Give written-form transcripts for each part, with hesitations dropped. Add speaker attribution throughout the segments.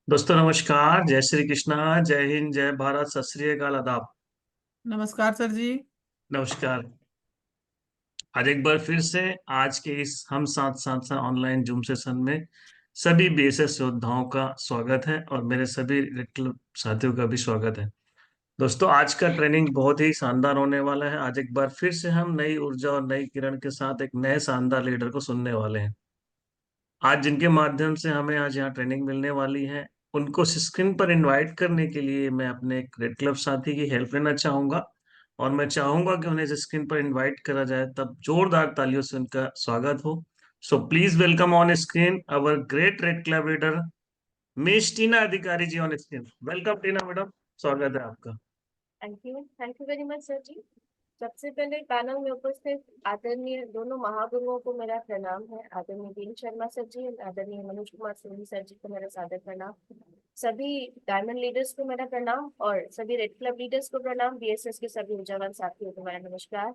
Speaker 1: दोस्तों नमस्कार। जय श्री कृष्णा, जय हिंद, जय भारत, सत श्री अकाल, आदाब।
Speaker 2: नमस्कार सर जी।
Speaker 1: नमस्कार। आज एक बार फिर से आज के इस हम साथ साथ साथ ऑनलाइन जूम सेशन में सभी बीएसएस योद्धाओं का स्वागत है और मेरे सभी क्लब साथियों का भी स्वागत है। दोस्तों आज का ट्रेनिंग बहुत ही शानदार होने वाला है। आज एक बार फिर से हम नई ऊर्जा और नई किरण के साथ एक नए शानदार लीडर को सुनने वाले हैं। आज जिनके माध्यम से हमें आज यहाँ ट्रेनिंग मिलने वाली है, उनको स्क्रीन पर इनवाइट करने के लिए मैं अपने एक रेड क्लब साथी की हेल्प लेना चाहूंगा। और मैं चाहूंगा कि उन्हें स्क्रीन पर इनवाइट करा जाए, तब जोरदार तालियों से उनका स्वागत हो। So please welcome on screen our great red club leader miss Tina Adhikari ji on screen. Welcome Tina madam, स्वागत है आपका।
Speaker 3: Thank you very much sir ji. सबसे पहले पैनल में उपस्थित आदरणीय दोनों महागुरुओं को मेरा प्रणाम है। आदरणीय दीन शर्मा सर जी और आदरणीय मनोज कुमार सोनी सर जी को मेरा सादर प्रणाम। सभी डायमंड लीडर्स को मेरा प्रणाम और सभी रेड क्लब लीडर्स को प्रणाम। बीएसएस के सभी ऊर्जावान साथियों को मेरा नमस्कार।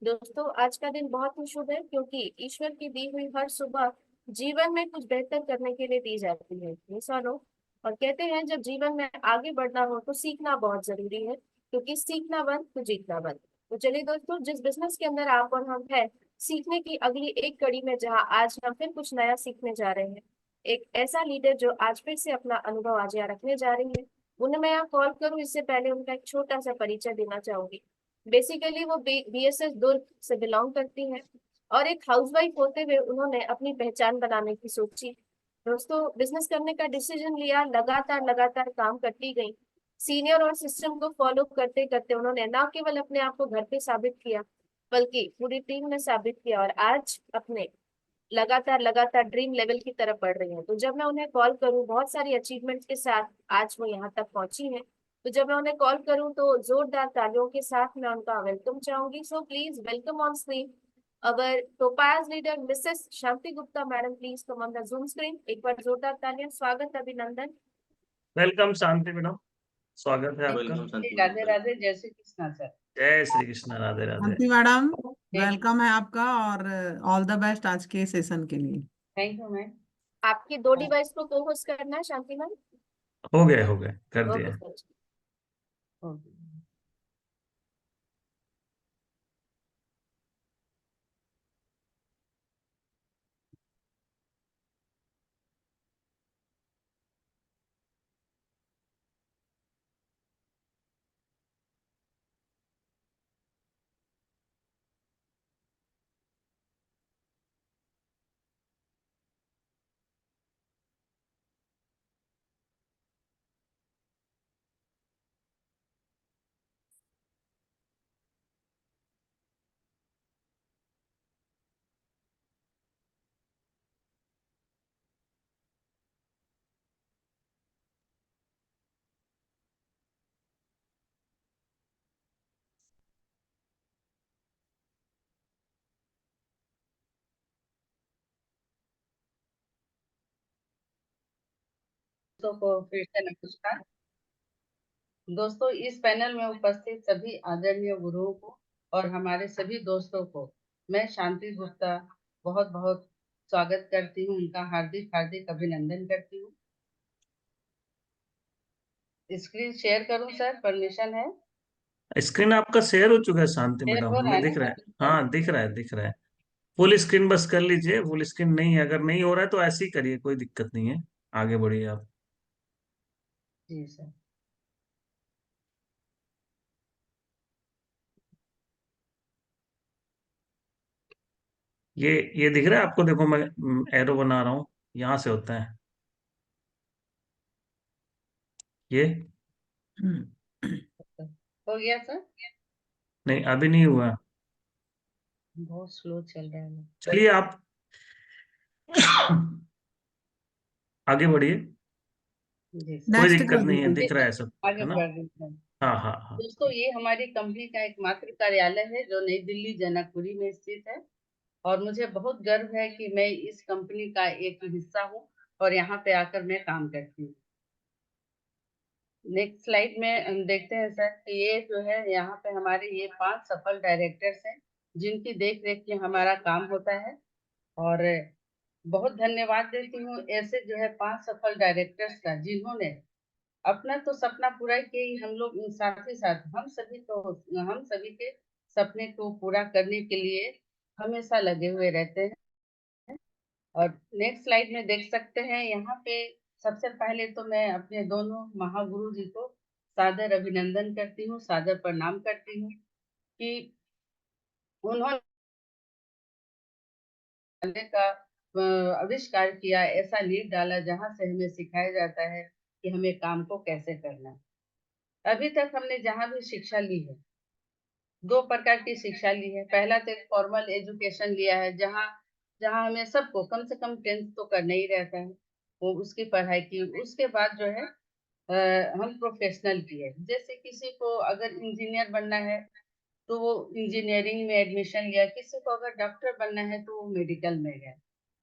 Speaker 3: दोस्तों आज का दिन बहुत ही शुभ है क्योंकि ईश्वर की दी हुई हर सुबह जीवन में कुछ बेहतर करने के लिए दी जाती है, ये सुनो। और कहते हैं जब जीवन में आगे बढ़ना हो तो सीखना बहुत जरूरी है, क्योंकि सीखना बंद तो जीतना बंद। तो चलिए दोस्तों, जिस बिजनेस के अंदर आप और हम हैं, सीखने की अगली एक कड़ी में जहां आज हम फिर कुछ नया सीखने जा रहे हैं, एक ऐसा लीडर जो आज फिर से अपना अनुभव आज यहाँ रखने जा रही है, उन्हें मैं यहाँ कॉल करूँ इससे पहले उनका एक छोटा सा परिचय देना चाहूंगी। बेसिकली वो बीएसएस दुर्ग से बिलोंग करती है और एक हाउसवाइफ होते हुए उन्होंने अपनी पहचान बनाने की सोची। दोस्तों बिजनेस करने का डिसीजन लिया, लगातार लगातार काम करती गई। सीनियर और सिस्टम को फॉलो करते करते उन्होंने न केवल अपने आप को घर पे साबित किया, बल्कि पूरी टीम में साबित किया और आज अपने लगातार लगातार ड्रीम लेवल की तरफ बढ़ रही हैं। तो जब मैं उन्हें कॉल करूं बहुत सारी अचीवमेंट्स के साथ, आज वो यहाँ तक पहुंची हैं, तो जब मैं उन्हें कॉल करूं तो जोरदार तालियों के साथ मैं उनका वेलकम चाहूंगी। सो please welcome on screen our topaz leader Mrs Shanti Gupta madam. Please come on the zoom screen. एक बार जोरदार तालियां, स्वागत, अभिनंदन।
Speaker 1: वेलकम शांति मैडम, स्वागत है आपका।
Speaker 4: वेलकम शांति मैडम।
Speaker 5: राधे राधे, जय श्री कृष्णा सर।
Speaker 1: जय श्री कृष्ण, राधे राधे।
Speaker 2: शांति मैडम,
Speaker 5: थैंक
Speaker 2: वेलकम है आपका और ऑल द बेस्ट आज के सेशन के लिए।
Speaker 5: You ma'am.
Speaker 3: आपकी दो डिवाइस को को होस्ट करना है शांति मैम।
Speaker 1: हो गए कर
Speaker 3: ओके
Speaker 1: दिया।
Speaker 3: सर।
Speaker 5: दोस्तों को फिर से नमस्कार। दोस्तों इस पैनल में उपस्थित सभी आदरणीय गुरुओं को और हमारे सभी दोस्तों को मैं शांति गुप्ता बहुत बहुत स्वागत करती हूँ, उनका हार्दिक हार्दिक अभिनंदन करती हूँ। स्क्रीन शेयर करूँ सर, परमिशन है?
Speaker 1: स्क्रीन आपका शेयर हो चुका है शांति
Speaker 5: शेयर
Speaker 1: मैडम,
Speaker 5: हो रहा
Speaker 1: हमें
Speaker 5: है
Speaker 1: दिख
Speaker 5: ना?
Speaker 1: रहा है। हाँ दिख रहा है, दिख रहा है। फुल स्क्रीन बस कर लीजिए। फुल स्क्रीन नहीं है, अगर नहीं हो रहा है तो ऐसे ही करिए, कोई दिक्कत नहीं है। आगे बढ़िए आप।
Speaker 5: जी सर।
Speaker 1: ये दिख रहा है आपको? देखो मैं एरो बना रहा हूँ, यहाँ से होता है ये।
Speaker 5: हो गया सर?
Speaker 1: नहीं अभी नहीं हुआ।
Speaker 5: बहुत स्लो चल रहा है।
Speaker 1: चलिए आप आगे बढ़िए,
Speaker 5: जी सर।
Speaker 1: कोई
Speaker 2: नेक्स्ट
Speaker 1: दिक्कत
Speaker 2: कर
Speaker 1: नहीं है,
Speaker 5: जी
Speaker 1: दिख रहा
Speaker 5: सर,
Speaker 1: है सब।
Speaker 5: आगे
Speaker 1: है ना?
Speaker 5: बढ़ रही हूँ।
Speaker 1: हाँ हाँ हाँ।
Speaker 5: दोस्तों ये हमारी कंपनी का एकमात्र कार्यालय है जो नई दिल्ली जनकपुरी में स्थित है और मुझे बहुत गर्व है कि मैं इस कंपनी का एक हिस्सा हूँ और यहाँ पे आकर मैं काम करती हूँ। नेक्स्ट स्लाइड में हम देखते हैं सर कि ये जो है यहाँ पे हमारे ये 5 सफल डायरेक्टर्स हैं जिनकी देख रेख में हमारा काम होता है और बहुत धन्यवाद देती हूँ ऐसे जो है 5 सफल डायरेक्टर्स का, जिन्होंने अपना तो सपना पूरा किया ही, हम लोग साथ ही साथ हम सभी के सपने को पूरा करने के लिए हमेशा लगे हुए रहते हैं। और नेक्स्ट स्लाइड में देख सकते हैं, यहाँ पे सबसे पहले तो मैं अपने दोनों महागुरु जी को सादर अभिनंदन करती हूँ, सादर प्रणाम करती हूँ कि उन्होंने का आविष्कार किया, ऐसा लीड डाला जहां से हमें सिखाया जाता है कि हमें काम को कैसे करना है। अभी तक हमने जहां भी शिक्षा ली है, 2 प्रकार की शिक्षा ली है। पहला तो एक फॉर्मल एजुकेशन लिया है, जहां जहां हमें सबको कम से कम 10th तो करना ही रहता है, वो उसकी पढ़ाई की। उसके बाद जो है हम प्रोफेशनल किए, जैसे किसी को अगर इंजीनियर बनना है तो वो इंजीनियरिंग में एडमिशन लिया, किसी को अगर डॉक्टर बनना है तो वो मेडिकल में गया।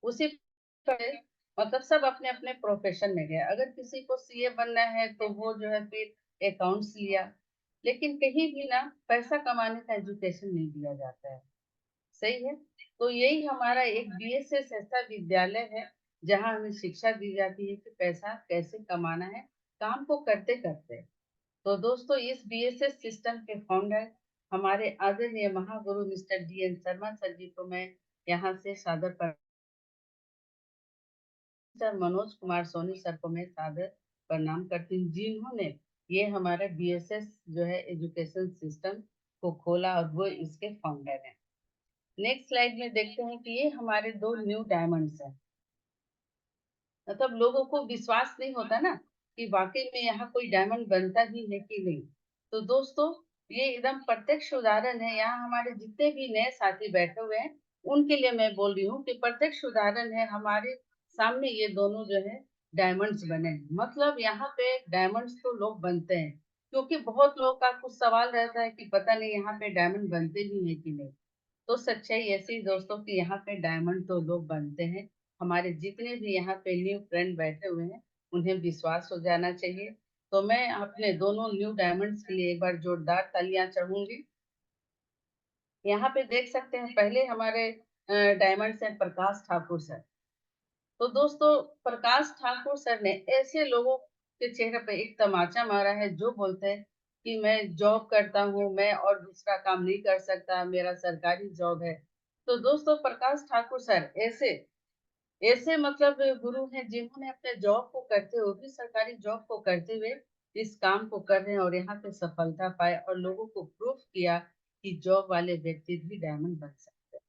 Speaker 5: उसी पर मतलब सब अपने अपने प्रोफेशन में गए। अगर किसी को सीए बनना है तो वो जो है फिर अकाउंट्स लिया। लेकिन कहीं भी ना पैसा कमाने का एजुकेशन नहीं दिया जाता है, सही है। तो यही हमारा एक बीएसएस ऐसा विद्यालय है जहां हमें शिक्षा दी जाती है कि पैसा कैसे कमाना है, काम को करते करते। तो दोस्तों, इस बीएसएस सिस्टम के फाउंडर हमारे आदरणीय Mahaguru mister DN Sharma sir जी को मैं यहाँ से सादर मिस्टर मनोज कुमार सोनी सर को मैं सादर प्रणाम करती हूँ, जिन्होंने ये हमारा बीएसएस जो है एजुकेशन सिस्टम को खोला और वो इसके फाउंडर हैं। नेक्स्ट स्लाइड में देखते हैं कि ये हमारे 2 न्यू डायमंड्स हैं। मतलब लोगों को विश्वास नहीं होता ना कि वाकई में यहाँ कोई डायमंड बनता ही है कि नहीं। तो दोस्तों, ये एकदम प्रत्यक्ष उदाहरण है। यहाँ हमारे जितने भी नए साथी बैठे हुए हैं उनके लिए मैं बोल रही हूँ कि प्रत्यक्ष उदाहरण है, हमारे सामने ये दोनों जो है डायमंड्स बने हैं। मतलब यहाँ पे डायमंड्स तो लोग बनते हैं, क्योंकि बहुत लोगों का कुछ सवाल रहता है कि पता नहीं यहाँ पे डायमंड बनते भी है कि नहीं। तो सच्चाई ऐसी ही दोस्तों कि यहाँ पे डायमंड तो लोग बनते हैं। हमारे जितने भी यहाँ पे न्यू फ्रेंड बैठे हुए हैं उन्हें विश्वास हो जाना चाहिए। तो मैं अपने दोनों न्यू डायमंड्स के लिए एक बार जोरदार तालियां चाहूंगी। यहाँ पे देख सकते हैं, पहले हमारे डायमंड्स हैं प्रकाश ठाकुर सर। तो दोस्तों, प्रकाश ठाकुर सर ने ऐसे लोगों के चेहरे पे एक तमाचा मारा है जो बोलते हैं कि मैं जॉब करता हूँ, मैं और दूसरा काम नहीं कर सकता, मेरा सरकारी जॉब है। तो दोस्तों, प्रकाश ठाकुर सर ऐसे ऐसे मतलब गुरु हैं जिन्होंने अपने जॉब को करते हुए भी, सरकारी जॉब को करते हुए इस काम को कर रहे हैं और यहाँ पे सफलता पाए और लोगों को प्रूफ किया कि जॉब वाले व्यक्ति भी डायमंड बन सकते हैं।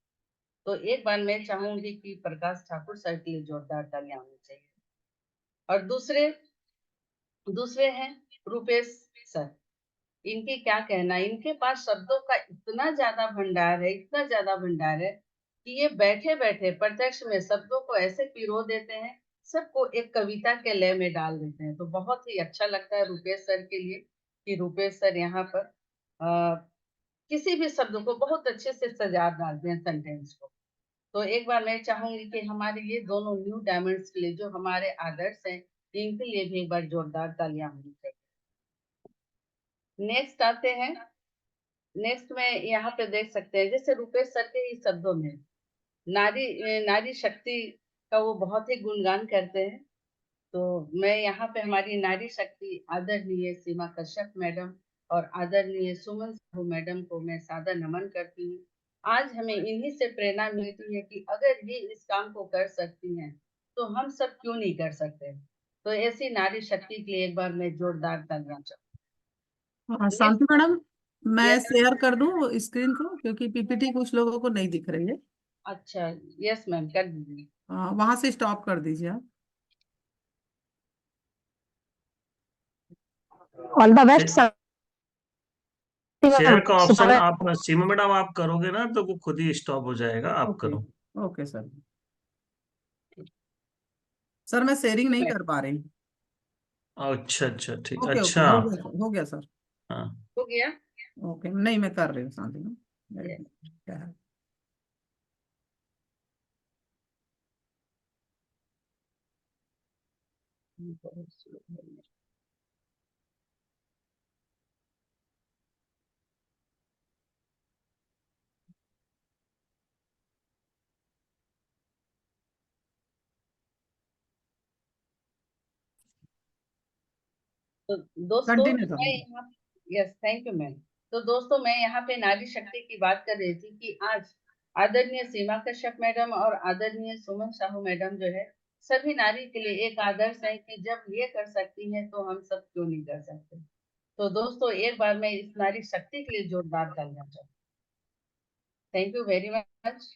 Speaker 5: तो एक बार मैं चाहूंगी कि प्रकाश ठाकुर सर के लिए जोरदार तालियां होनी चाहिए। और दूसरे दूसरे हैं रुपेश सर। इनके क्या कहना है, इनके पास शब्दों का इतना ज्यादा भंडार है, इतना ज्यादा भंडार है कि ये बैठे बैठे प्रत्यक्ष में शब्दों को ऐसे पिरो देते हैं, सबको एक कविता के लय में डाल देते हैं। तो बहुत ही अच्छा लगता है रुपेश सर के लिए कि रुपेश सर यहाँ पर किसी भी शब्द को बहुत अच्छे से सजा डालते हैं सेंटेंस को। तो एक बार मैं चाहूंगी कि हमारे ये दोनों न्यू डायमंड्स के लिए जो हमारे आदर्श हैं, इनके लिए भी एक बार जोरदार तालियां होनी चाहिए। नेक्स्ट आते हैं। नेक्स्ट में यहाँ पे देख सकते हैं, जैसे रुपेश सर के ही शब्दों में नारी नारी शक्ति का वो बहुत ही गुणगान करते हैं। तो मैं यहाँ पे हमारी नारी शक्ति आदरणीय सीमा कश्यप मैडम और आदरणीय सुमन साहू मैडम को मैं सादर नमन करती हूँ। आज हमें इन्हीं से प्रेरणा मिलती है कि अगर ये इस काम को कर सकती हैं तो हम सब क्यों नहीं कर सकते। तो ऐसी नारी शक्ति के लिए एक बार मैं जोरदार तालियां
Speaker 2: हाँ,
Speaker 5: चाहूंगी।
Speaker 2: शांति मैडम, मैं
Speaker 5: यस,
Speaker 2: शेयर कर दूं स्क्रीन को, क्योंकि पीपीटी कुछ लोगों को नहीं दिख रही है।
Speaker 5: अच्छा, यस मैम, कर दीजिए।
Speaker 2: हाँ, वहां से स्टॉप कर दीजिए आप।
Speaker 4: All the best sir.
Speaker 1: Share का ऑप्शन
Speaker 4: सुबह
Speaker 1: आप सीमा मैडम आप करोगे ना तो वो खुद ही स्टॉप हो जाएगा, आप
Speaker 2: ओके।
Speaker 1: करो।
Speaker 2: Okay sir. सर मैं शेयरिंग नहीं कर पा रही।
Speaker 1: अच्छा अच्छा, ठीक,
Speaker 2: ओके ओके,
Speaker 1: अच्छा।
Speaker 2: हो गया सर, हो गया सर।
Speaker 1: हाँ।
Speaker 5: हो गया।
Speaker 2: ओके, नहीं मैं कर रही हूँ शांति मैम।
Speaker 5: यस।
Speaker 2: क्या है?
Speaker 5: तो दोस्तों
Speaker 2: कंटिन्यू
Speaker 5: मैं
Speaker 2: करो।
Speaker 5: यहाँ, यस थैंक यू मैम। तो दोस्तों मैं यहाँ पे नारी शक्ति की बात कर रही थी कि आज आदरणीय सीमा कश्यप मैडम और आदरणीय सुमन साहू मैडम जो है सभी नारी के लिए एक आदर्श है कि जब ये कर सकती हैं तो हम सब क्यों नहीं कर सकते। तो दोस्तों एक बार मैं इस नारी शक्ति के लिए जोरदार तालियां चाहूँ। Thank you very much.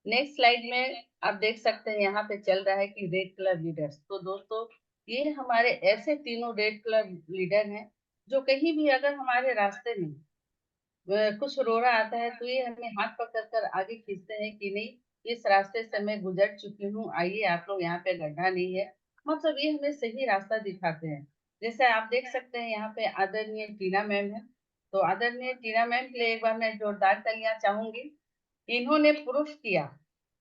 Speaker 5: Next slide में आप देख सकते हैं यहाँ पे चल रहा है कि रेड कलर लीडर्स। तो दोस्तों ये हमारे ऐसे तीनों रेड कलर लीडर हैं जो कहीं भी अगर हमारे रास्ते में कुछ रोड़ा आता है तो ये हमें हाथ पकड़ कर आगे खींचते हैं कि नहीं इस रास्ते से मैं गुजर चुकी हूँ, आइए आप लोग यहाँ पे गड्ढा नहीं है। मतलब ये हमें सही रास्ता दिखाते हैं। जैसे आप देख सकते हैं यहाँ पे आदरणीय टीना मैम है। तो आदरणीय टीना मैम के लिए एक बार मैं जोरदार तालियां चाहूंगी। इन्होंने प्रूफ किया।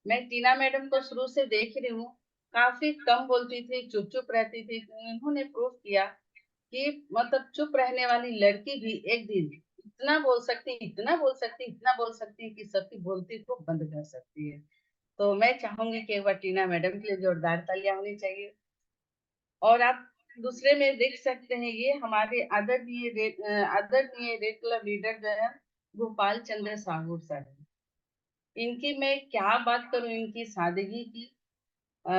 Speaker 5: मैं टीना मैडम को शुरू से देख रही हूँ, काफी कम बोलती थी, चुप चुप रहती थी। इन्होंने प्रूफ किया कि मतलब चुप रहने वाली लड़की भी एक दिन इतना बोल सकती, इतना बोल सकती, इतना बोल सकती कि सबकी बोलती को बंद कर सकती है। तो मैं चाहूंगी कि एक बार टीना मैडम के लिए जोरदार तालियां होनी चाहिए। और आप दूसरे में देख सकते हैं ये हमारे आदरणीय रेड क्लब लीडर जो है गोपाल चंद्र साहू सर। इनकी मैं क्या बात करूं, इनकी सादगी की। अ,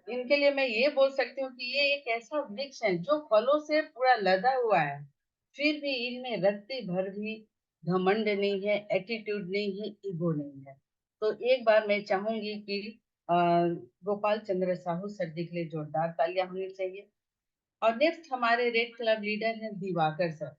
Speaker 5: इनके लिए मैं ये बोल सकती हूँ कि ये एक ऐसा वृक्ष है जो फलों से पूरा लदा हुआ है, फिर भी इनमें रत्ती भर भी घमंड नहीं है, एटीट्यूड नहीं है, ईगो नहीं है। तो एक बार मैं चाहूंगी कि अ, गोपाल चंद्र साहू सर जी के लिए जोरदार तालियां होनी चाहिए। और नेक्स्ट हमारे रेड क्लब लीडर हैं दिवाकर सर।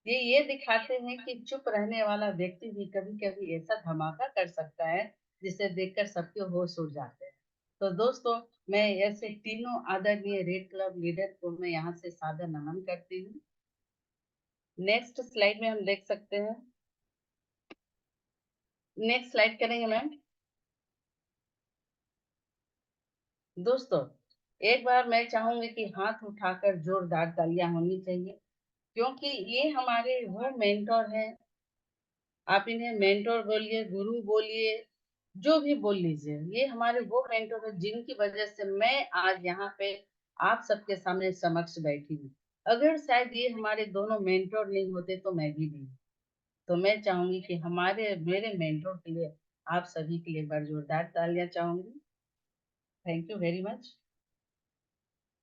Speaker 5: ये दिखाते हैं कि चुप रहने वाला व्यक्ति भी कभी कभी ऐसा धमाका कर सकता है जिसे देखकर सबके होश उड़ जाते हैं। तो दोस्तों मैं ऐसे तीनों आदरणीय रेड क्लब लीडर को मैं यहाँ से सादर नमन करती हूँ। नेक्स्ट स्लाइड में हम देख सकते हैं। नेक्स्ट स्लाइड करेंगे मैम। दोस्तों एक बार मैं चाहूंगी कि हाथ उठाकर जोरदार तालियां होनी चाहिए, क्योंकि ये हमारे वो मेंटोर हैं। आप इन्हें मेंटोर बोलिए, गुरु बोलिए, जो भी बोल लीजिए, ये हमारे वो मेंटोर है जिनकी वजह से मैं आज यहाँ पे आप सबके सामने समक्ष बैठी हूँ। अगर शायद ये हमारे दोनों मेंटोर नहीं होते तो मैं भी नहीं। तो मैं चाहूंगी कि हमारे मेरे मेंटोर के लिए आप सभी के लिए एक बार जोरदार तालियां चाहूंगी। Thank you very much.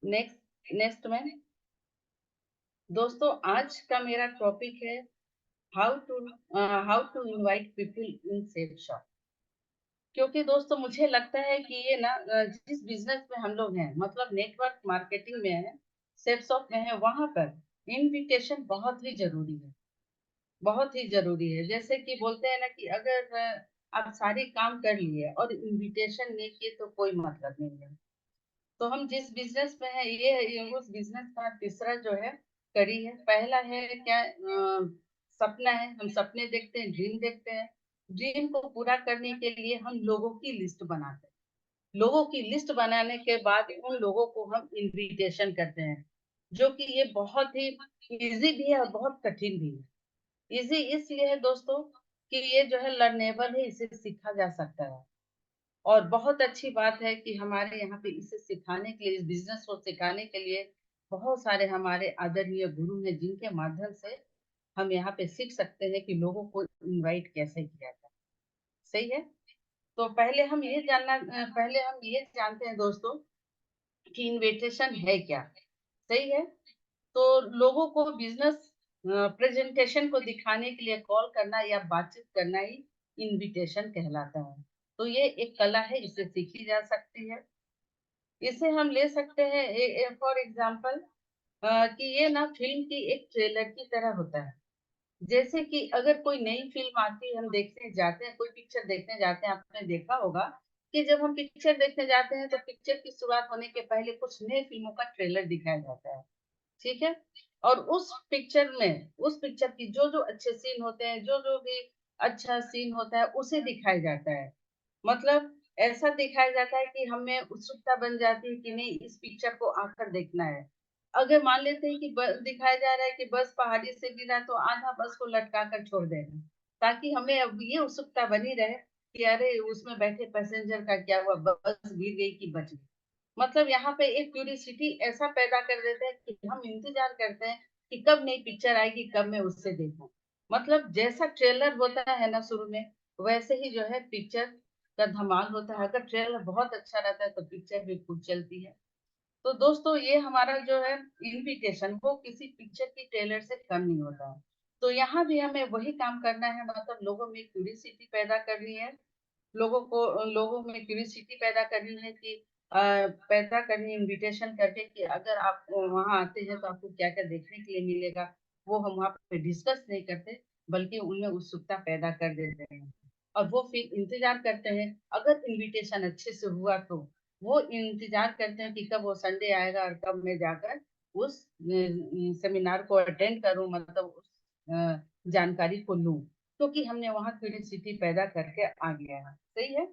Speaker 5: Next में दोस्तों आज का मेरा टॉपिक है how to invite people in Safe Shop. क्योंकि दोस्तों मुझे लगता है कि ये ना जिस बिजनेस में हम लोग हैं, मतलब नेटवर्क मार्केटिंग में है, सेल्स शॉप में है, वहां पर इनविटेशन बहुत ही जरूरी है। बहुत ही जरूरी है। जैसे कि बोलते हैं ना कि अगर आप सारे काम कर लिए और इनविटेशन नहीं किए तो कोई मतलब नहीं है। तो हम जिस बिजनेस में है ये उस बिजनेस का तीसरा जो है कड़ी है। पहला है क्या, सपना है। हम सपने देखते हैं, ड्रीम देखते हैं। ड्रीम को पूरा करने के लिए हम लोगों की लिस्ट बनाते हैं। लोगों की लिस्ट बनाने के बाद उन लोगों को हम इनविटेशन करते हैं, जो कि ये बहुत ही इजी भी है और बहुत कठिन भी है। इजी इसलिए है दोस्तों कि ये जो है लर्नेबल है, इसे सीखा जा सकता है। और बहुत अच्छी बात है कि हमारे यहाँ पे इसे सिखाने के लिए, इस बिजनेस को सिखाने के लिए बहुत सारे हमारे आदरणीय गुरु हैं जिनके माध्यम से हम यहाँ पे सीख सकते हैं कि लोगों को इनवाइट कैसे किया जाए। सही है। तो पहले हम ये जानते हैं दोस्तों कि इनविटेशन है क्या। सही है। तो लोगों को बिजनेस प्रेजेंटेशन को दिखाने के लिए कॉल करना या बातचीत करना ही इनविटेशन कहलाता है। तो ये एक कला है, इसे सीखी जा सकती है। इसे हम ले सकते हैं फॉर एग्जाम्पल कि ये ना फिल्म की एक ट्रेलर की तरह होता है। जैसे कि अगर कोई नई फिल्म आती है, हम देखने जाते हैं, कोई पिक्चर देखने जाते हैं, आपने देखा होगा कि जब हम पिक्चर देखने जाते हैं तो पिक्चर की शुरुआत होने के पहले कुछ नई फिल्मों का ट्रेलर दिखाया जाता है। ठीक है। और उस पिक्चर की जो जो अच्छे सीन होते हैं, जो जो भी अच्छा सीन होता है उसे दिखाया जाता है। मतलब ऐसा दिखाया जाता है कि हमें उत्सुकता बन जाती है कि नहीं इस पिक्चर को आकर देखना है। अगर मान लेते हैं कि दिखाया जा रहा है कि बस पहाड़ी से गिरा तो आधा बस को लटका कर छोड़ देना, ताकि हमें अब ये उत्सुकता बनी रहे कि अरे उसमें बैठे पैसेंजर का क्या हुआ, बस गिर गई कि बच गई। मतलब यहाँ पे एक क्यूरियोसिटी ऐसा पैदा कर देते हैं कि हम इंतजार करते हैं कि कब नई पिक्चर आएगी, कब मैं उससे देखूं। मतलब जैसा ट्रेलर होता है ना शुरू में, वैसे ही जो है पिक्चर का धमाल होता है। अगर ट्रेलर बहुत अच्छा रहता है तो पिक्चर भी खूब चलती है। तो दोस्तों ये हमारा जो है इनविटेशन, वो किसी पिक्चर की ट्रेलर से कम नहीं होता है। तो यहाँ भी हमें वही काम करना है, मतलब लोगों में क्यूरियोसिटी पैदा करनी है, लोगों में क्यूरियोसिटी पैदा करनी है कि पैदा करनी इनविटेशन करके कि अगर आप वहाँ आते हैं तो आपको क्या क्या देखने के लिए मिलेगा। वो हम वहाँ पे डिस्कस नहीं करते, बल्कि उनमें उत्सुकता पैदा कर देते हैं और वो फिर इंतजार करते हैं। अगर इनविटेशन अच्छे से हुआ तो वो इंतजार करते हैं कि कब वो संडे आएगा और कब मैं जाकर उस सेमिनार को अटेंड करूं, मतलब उस जानकारी को लूं, क्योंकि हमने वहां क्यूरियोसिटी पैदा करके आ गया है। सही है।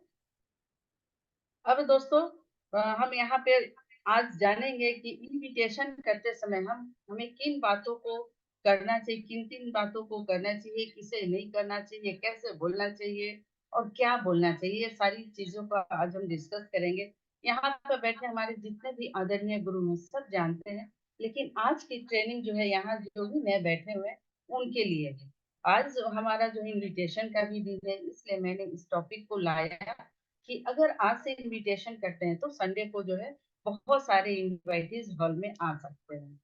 Speaker 5: अब दोस्तों हम यहाँ पे आज जानेंगे कि इनविटेशन करते समय हमें किन बातों को करना चाहिए, किन किन बातों को करना चाहिए, किसे नहीं करना चाहिए, कैसे बोलना चाहिए और क्या बोलना चाहिए। ये सारी चीजों का आज हम डिस्कस करेंगे। यहाँ पर बैठे हमारे जितने भी आदरणीय गुरु हैं सब जानते हैं, लेकिन आज की ट्रेनिंग जो है यहाँ जो भी नए बैठे हुए हैं उनके लिए है। आज हमारा जो इनविटेशन का भी दिन है, इसलिए मैंने इस टॉपिक को लाया कि अगर आज से इनविटेशन करते हैं तो संडे को जो है बहुत सारे इनवाइटीज हॉल में आ सकते हैं।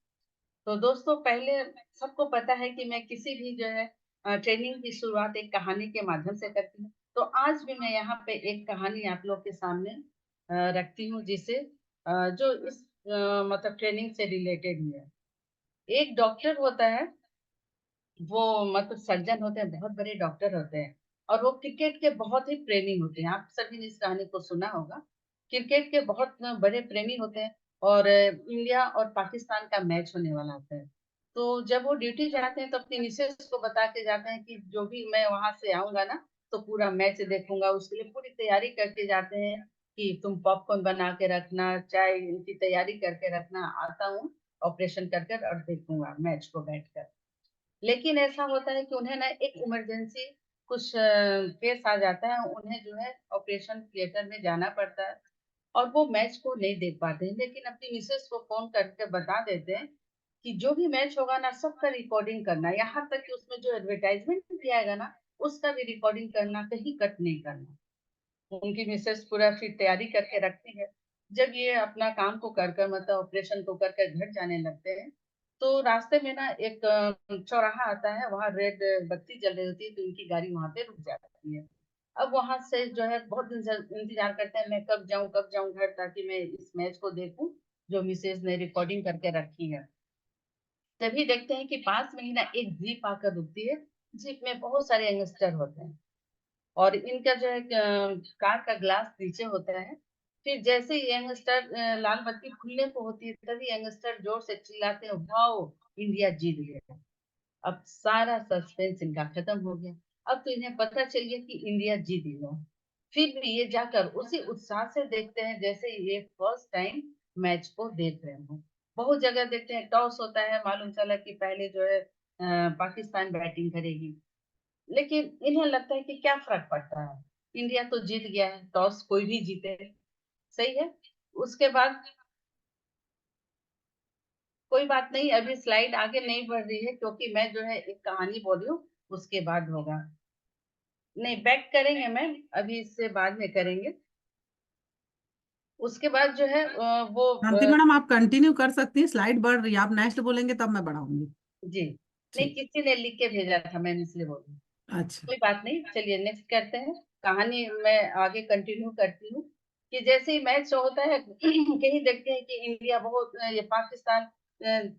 Speaker 5: तो दोस्तों पहले सबको पता है कि मैं किसी भी जो है ट्रेनिंग की शुरुआत एक कहानी के माध्यम से करती हूँ। तो आज भी मैं यहाँ पे एक कहानी आप लोग के सामने रखती हूँ, जिसे जो इस मतलब ट्रेनिंग से रिलेटेड ही है। एक डॉक्टर होता है, वो मतलब सर्जन होते हैं, बहुत बड़े डॉक्टर होते हैं और वो क्रिकेट के बहुत ही प्रेमी होते हैं। आप सभी ने इस कहानी को सुना होगा। क्रिकेट के बहुत बड़े प्रेमी होते हैं और इंडिया और पाकिस्तान का मैच होने वाला होता है। तो जब वो ड्यूटी जाते हैं तो अपनी मिसेस को बता के जाते हैं कि जो भी मैं वहां से आऊंगा ना तो पूरा मैच देखूंगा। उसके लिए पूरी तैयारी करके जाते हैं कि तुम पॉपकॉर्न बना के रखना, चाय की तैयारी करके रखना, आता हूँ ऑपरेशन कर कर और देखूंगा मैच को बैठकर। लेकिन ऐसा होता है कि उन्हें ना एक इमरजेंसी कुछ केस आ जाता है, उन्हें जो है ऑपरेशन थिएटर में जाना पड़ता है और वो मैच को नहीं देख पाते हैं। लेकिन अपनी मिसेस को फोन करके बता देते हैं कि जो भी मैच होगा ना सबका रिकॉर्डिंग करना, यहाँ तक कि उसमें जो एडवर्टाइजमेंट दिया जाएगा ना उसका भी रिकॉर्डिंग करना, कहीं कट नहीं करना। उनकी मिसेस पूरा फिर तैयारी करके रखती है। जब ये अपना काम को कर कर मतलब ऑपरेशन को कर कर घर जाने लगते हैं तो रास्ते में ना एक चौराहा आता है, वहां रेड बत्ती जल रही होती है तो इनकी गाड़ी वहां पे रुक जाती है। अब वहां से जो है बहुत दिन से इंतजार करते हैं, मैं कब जाऊं घर ताकि मैं इस मैच को देखूं जो मिसेस ने रिकॉर्डिंग करके रखी है। तभी देखते हैं कि पास में ही ना एक जीप आकर रुकती है। जीप में बहुत सारे यंगस्टर होते हैं और इनका जो है कार का ग्लास नीचे होता है। फिर जैसे ही यंगस्टर लाल बत्ती खुलने को होती है तभी यंगस्टर जोर से चिल्लाते हैं, वाओ इंडिया जीत गया। अब सारा सस्पेंस इनका खत्म हो गया। अब तो इन्हें पता चल गया कि इंडिया जीत गया। फिर भी ये जाकर उसी उत्साह से देखते हैं जैसे ये फर्स्ट टाइम मैच को देख रहे हो। बहुत जगह देखते हैं टॉस होता है, मालूम चला कि पहले जो है पाकिस्तान बैटिंग करेगी, लेकिन इन्हें लगता है कि क्या फर्क पड़ता है, इंडिया तो जीत गया है, टॉस कोई भी जीते। सही है। उसके बाद कोई बात नहीं, अभी स्लाइड आगे नहीं बढ़ रही है क्योंकि मैं जो है एक कहानी बोली हूँ, उसके बाद होगा। नहीं, बैक करेंगे मैम, अभी इससे बाद में करेंगे। उसके बाद जो है वो
Speaker 2: शांति मैडम आप कंटिन्यू कर सकती हैं, स्लाइड बढ़ रही है, आप नेक्स्ट बोलेंगे तब मैं बढ़ाऊंगी।
Speaker 5: जी नहीं,
Speaker 2: ठीक।
Speaker 5: किसी ने लिख के भेजा था, मैम इसलिए बोल रही हूँ।
Speaker 2: अच्छा।
Speaker 5: कोई बात नहीं, चलिए नेक्स्ट करते हैं। कहानी मैं आगे कंटिन्यू करती हूँ कि जैसे ही मैच होता है कहीं देखते हैं कि इंडिया बहुत ये पाकिस्तान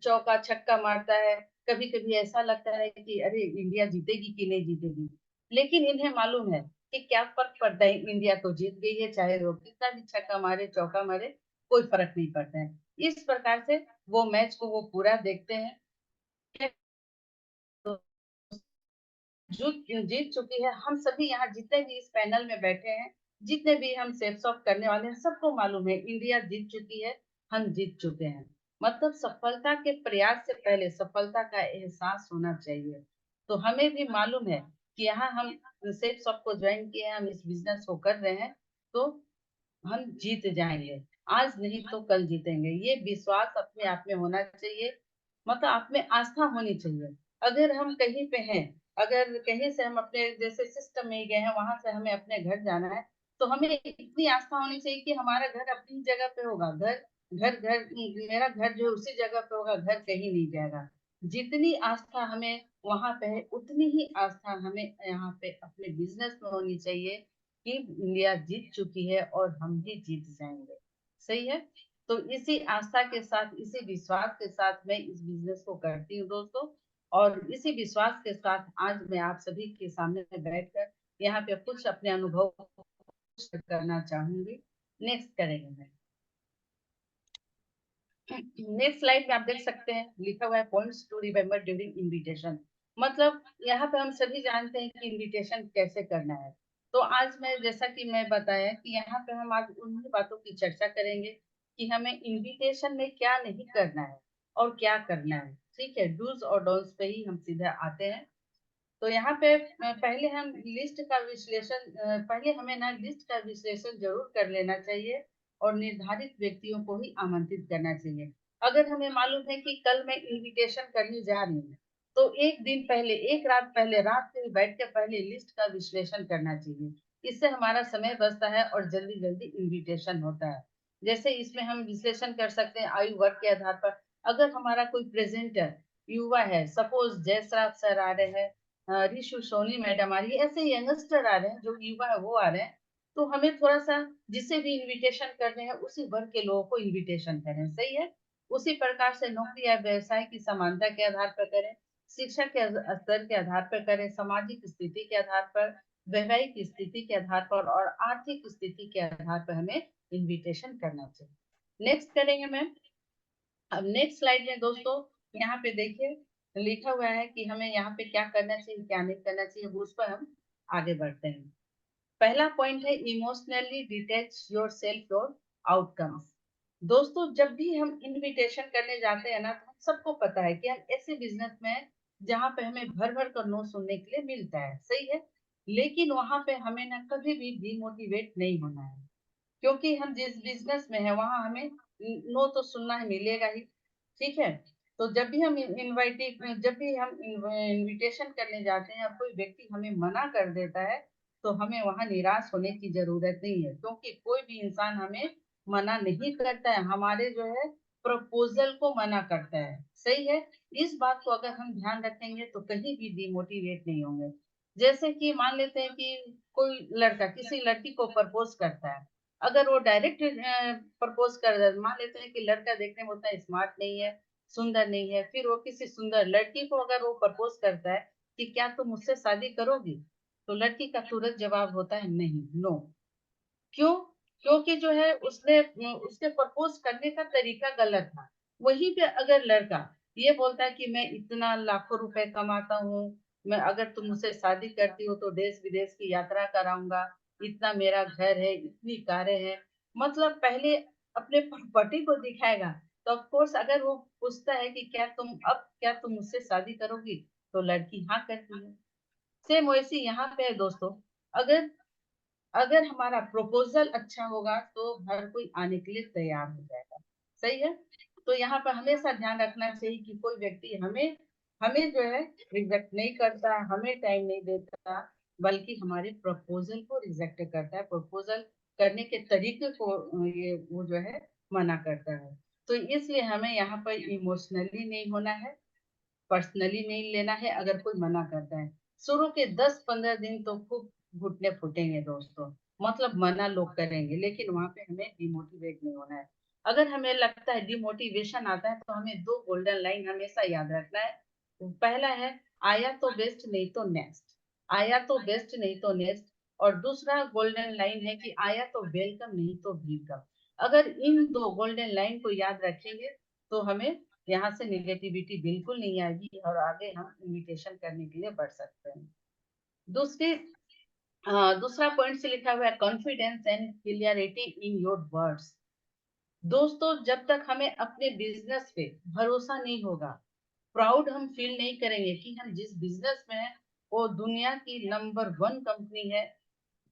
Speaker 5: चौका छक्का मारता है। कभी कभी ऐसा लगता है कि अरे इंडिया जीतेगी कि नहीं जीतेगी, लेकिन इन्हें मालूम है कि क्या फर्क पड़ता है, इंडिया तो जीत गई है, चाहे वो कितना भी छक्का मारे चौका मारे कोई फर्क नहीं पड़ता है। इस प्रकार से वो मैच को वो पूरा देखते हैं। तो जीत चुकी है। हम सभी यहाँ जितने भी इस पैनल में बैठे हैं, जितने भी हम सेफ्स ऑफ करने वाले हैं, सबको मालूम है इंडिया जीत चुकी है, हम जीत चुके हैं। मतलब सफलता के प्रयास से पहले सफलता का एहसास होना चाहिए। तो हमें भी मालूम है कि यहाँ हम सेफ्स ऑफ को ज्वाइन किए हैं, हम इस बिजनेस को कर रहे हैं तो हम जीत जाएंगे। आज नहीं तो कल जीतेंगे। ये विश्वास अपने आप में होना चाहिए, मतलब आप में आस्था होनी चाहिए। अगर हम कहीं पे हैं, अगर कहीं से हम अपने जैसे सिस्टम में गए हैं, वहां से हमें अपने घर जाना है, तो हमें इतनी आस्था होनी चाहिए कि हमारा घर अपनी जगह पे होगा। घर घर घर मेरा घर जो है उसी जगह पे होगा, घर कहीं नहीं जाएगा। जितनी आस्था हमें वहां पे है, उतनी ही आस्था हमें यहाँ पे अपने बिजनेस में होनी चाहिए कि इंडिया जीत चुकी है और हम भी जीत जाएंगे। सही है। तो इसी आस्था के साथ, इसी विश्वास के साथ मैं इस बिजनेस को करती हूँ दोस्तों। और इसी विश्वास के साथ आज मैं आप सभी के सामने बैठकर यहाँ पे कुछ अपने अनुभव करना चाहूंगी। नेक्स्ट करेंगे मैं। नेक्स्ट स्लाइड में आप देख सकते हैं लिखा हुआ है points to remember during invitation. मतलब यहाँ पे हम सभी जानते हैं कि इनविटेशन कैसे करना है। तो आज मैं, जैसा कि मैं बताया कि यहाँ पे हम आज उन्हीं बातों की चर्चा करेंगे कि हमें इनविटेशन में क्या नहीं करना है और क्या करना है। ठीक है, डूज और डोंट्स पे ही हम सीधे आते हैं। तो यहाँ पे पहले हम लिस्ट का विश्लेषण, पहले हमें ना लिस्ट का विश्लेषण जरूर कर लेना चाहिए और निर्धारित व्यक्तियों को ही आमंत्रित करना चाहिए। अगर हमें मालूम है कि कल मैं इनविटेशन करने जा रही हूँ, तो एक दिन पहले, एक रात पहले, रात में बैठ के पहले लिस्ट का विश्लेषण करना चाहिए। इससे हमारा समय बचता है और जल्दी जल्दी इनविटेशन होता है। जैसे इसमें हम विश्लेषण कर सकते हैं आयु वर्ग के आधार पर। अगर हमारा कोई प्रेजेंटर युवा है, सपोज जयसराज सर आ रहे हैं, रिशु सोनी मैडम आ रही है, ऐसे यंगस्टर आ रहे हैं, जो युवा है वो आ रहे हैं, तो हमें थोड़ा सा जिसे भी इनविटेशन करने हैं उसी वर्ग के लोगों को इनविटेशन करें। सही है। उसी प्रकार से नौकरी या व्यवसाय की समानता के आधार पर करें, शिक्षा के स्तर के आधार पर करें, सामाजिक स्थिति के आधार पर, वैवाहिक स्थिति के आधार पर और आर्थिक स्थिति के आधार पर हमें इनविटेशन करना चाहिए। नेक्स्ट करेंगे मैम। अब नेक्स्ट स्लाइड में दोस्तों यहाँ पे देखिए लिखा हुआ है कि हमें यहाँ पे क्या करना चाहिए, क्या नहीं करना चाहिए, उस पर हम आगे बढ़ते हैं। पहला पॉइंट है emotionally detach your self your outcomes. दोस्तों जब भी हम इनविटेशन करने जाते हैं ना, तो सबको पता है कि हम ऐसे बिजनेस में हैं जहाँ पे हमें भर भर कर नो सुनने के लिए मिलता है। सही है। लेकिन वहां पे हमें ना कभी भी डिमोटिवेट नहीं होना है, क्योंकि हम जिस बिजनेस में है वहां हमें नो तो सुनना ही मिलेगा ही। ठीक है। तो जब भी हम इनविटेशन करने जाते हैं और कोई व्यक्ति हमें मना कर देता है, तो हमें वहां निराश होने की जरूरत नहीं है, क्योंकि कोई भी इंसान हमें मना नहीं करता है, हमारे जो है प्रपोजल को मना करता है। सही है। इस बात को अगर हम ध्यान रखेंगे तो कहीं भी डिमोटिवेट नहीं होंगे। जैसे कि मान लेते हैं कि कोई लड़का किसी लड़की को प्रपोज करता है, अगर वो डायरेक्ट प्रपोज कर दे, मान लेते हैं कि लड़का देखने में उतना स्मार्ट नहीं है, सुंदर नहीं है, फिर वो किसी सुंदर लड़की को अगर वो प्रपोज करता है कि क्या तुम मुझसे शादी करोगी, तो लड़की का तुरंत जवाब होता है नहीं, नो। क्यों? क्योंकि जो है उसने उसके प्रपोज करने का तरीका गलत था। वहीं पे अगर लड़का ये बोलता है कि मैं इतना लाखों रुपए कमाता हूँ, मैं अगर तुम मुझसे शादी करती हो तो देश विदेश की यात्रा कराऊंगा, इतना मेरा घर है, इतनी कारें हैं, मतलब पहले अपने प्रॉपर्टी को दिखाएगा। तो ऑफ कोर्स अगर वो पूछता है कि क्या तुम मुझसे शादी करोगी, तो लड़की हाँ करती है। सेम वैसे यहाँ पे है दोस्तों। अगर अगर हमारा प्रपोजल अच्छा होगा तो हर कोई आने के लिए तैयार हो जाएगा। सही है। तो यहाँ पर हमेशा ध्यान रखना चाहिए कि कोई व्यक्ति हमें हमें जो है रिजेक्ट नहीं करता, हमें टाइम नहीं देता, बल्कि हमारे प्रपोजल को रिजेक्ट करता है, प्रपोजल करने के तरीके को ये वो जो है मना करता है। तो इसलिए हमें यहाँ पर इमोशनली नहीं होना है, पर्सनली नहीं लेना है अगर कोई मना करता है। शुरू के 10-15 दिन तो खूब घुटने फूटेंगे दोस्तों, मतलब मना लोग करेंगे, लेकिन वहां पे हमें डिमोटिवेट नहीं होना है। अगर हमें लगता है डिमोटिवेशन आता है, तो हमें 2 गोल्डन लाइन हमेशा याद रखना है। पहला है आया तो बेस्ट नहीं तो नेक्स्ट, आया तो बेस्ट नहीं तो नेक्स्ट। और दूसरा गोल्डन लाइन है कि आया तो वेलकम नहीं तो वेलकम। अगर इन 2 गोल्डन लाइन को याद रखेंगे तो हमें यहाँ से निगेटिविटी बिल्कुल नहीं आएगी और आगे हम इनविटेशन करने के लिए बढ़ सकते हैं। दूसरी दूसरा पॉइंट से लिखा हुआ है confidence and clarity in your words. दोस्तों जब तक हमें अपने बिजनेस पे भरोसा नहीं होगा, प्राउड हम फील नहीं करेंगे कि हम जिस बिजनेस में हैं वो दुनिया की नंबर 1 कंपनी है,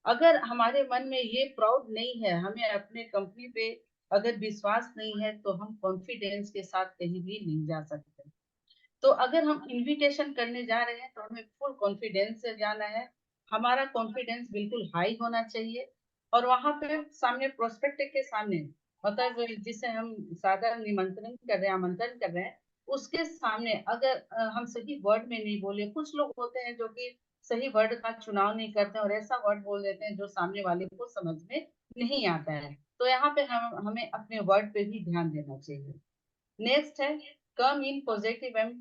Speaker 5: अगर हमारे मन में ये प्राउड नहीं है, हमें अपने कंपनी पे अगर विश्वास नहीं है तो हम कॉन्फिडेंस के साथ कहीं भी नहीं जा सकते। तो अगर हम इनविटेशन करने जा रहे हैं तो हमें फुल कॉन्फिडेंस से जाना है। हमारा कॉन्फिडेंस बिल्कुल हाई होना चाहिए और वहां पे सामने प्रोस्पेक्ट के सामने, मतलब जिसे हम साधारण निमंत्रण कर रहे हैं, आमंत्रण कर रहे हैं, उसके सामने अगर हम सही वर्ड में नहीं बोले, कुछ लोग होते हैं जो कि सही वर्ड का चुनाव नहीं करते और ऐसा वर्ड बोल देते हैं जो सामने वाले को समझ में नहीं आता है। तो यहाँ पे हमें अपने वर्ड पे भी ध्यान देना चाहिए। नेक्स्ट है come in positive and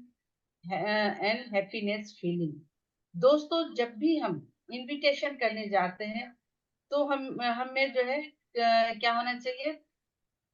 Speaker 5: happiness feeling. दोस्तों जब भी हम इनविटेशन करने जाते हैं तो हमें जो है क्या होना चाहिए,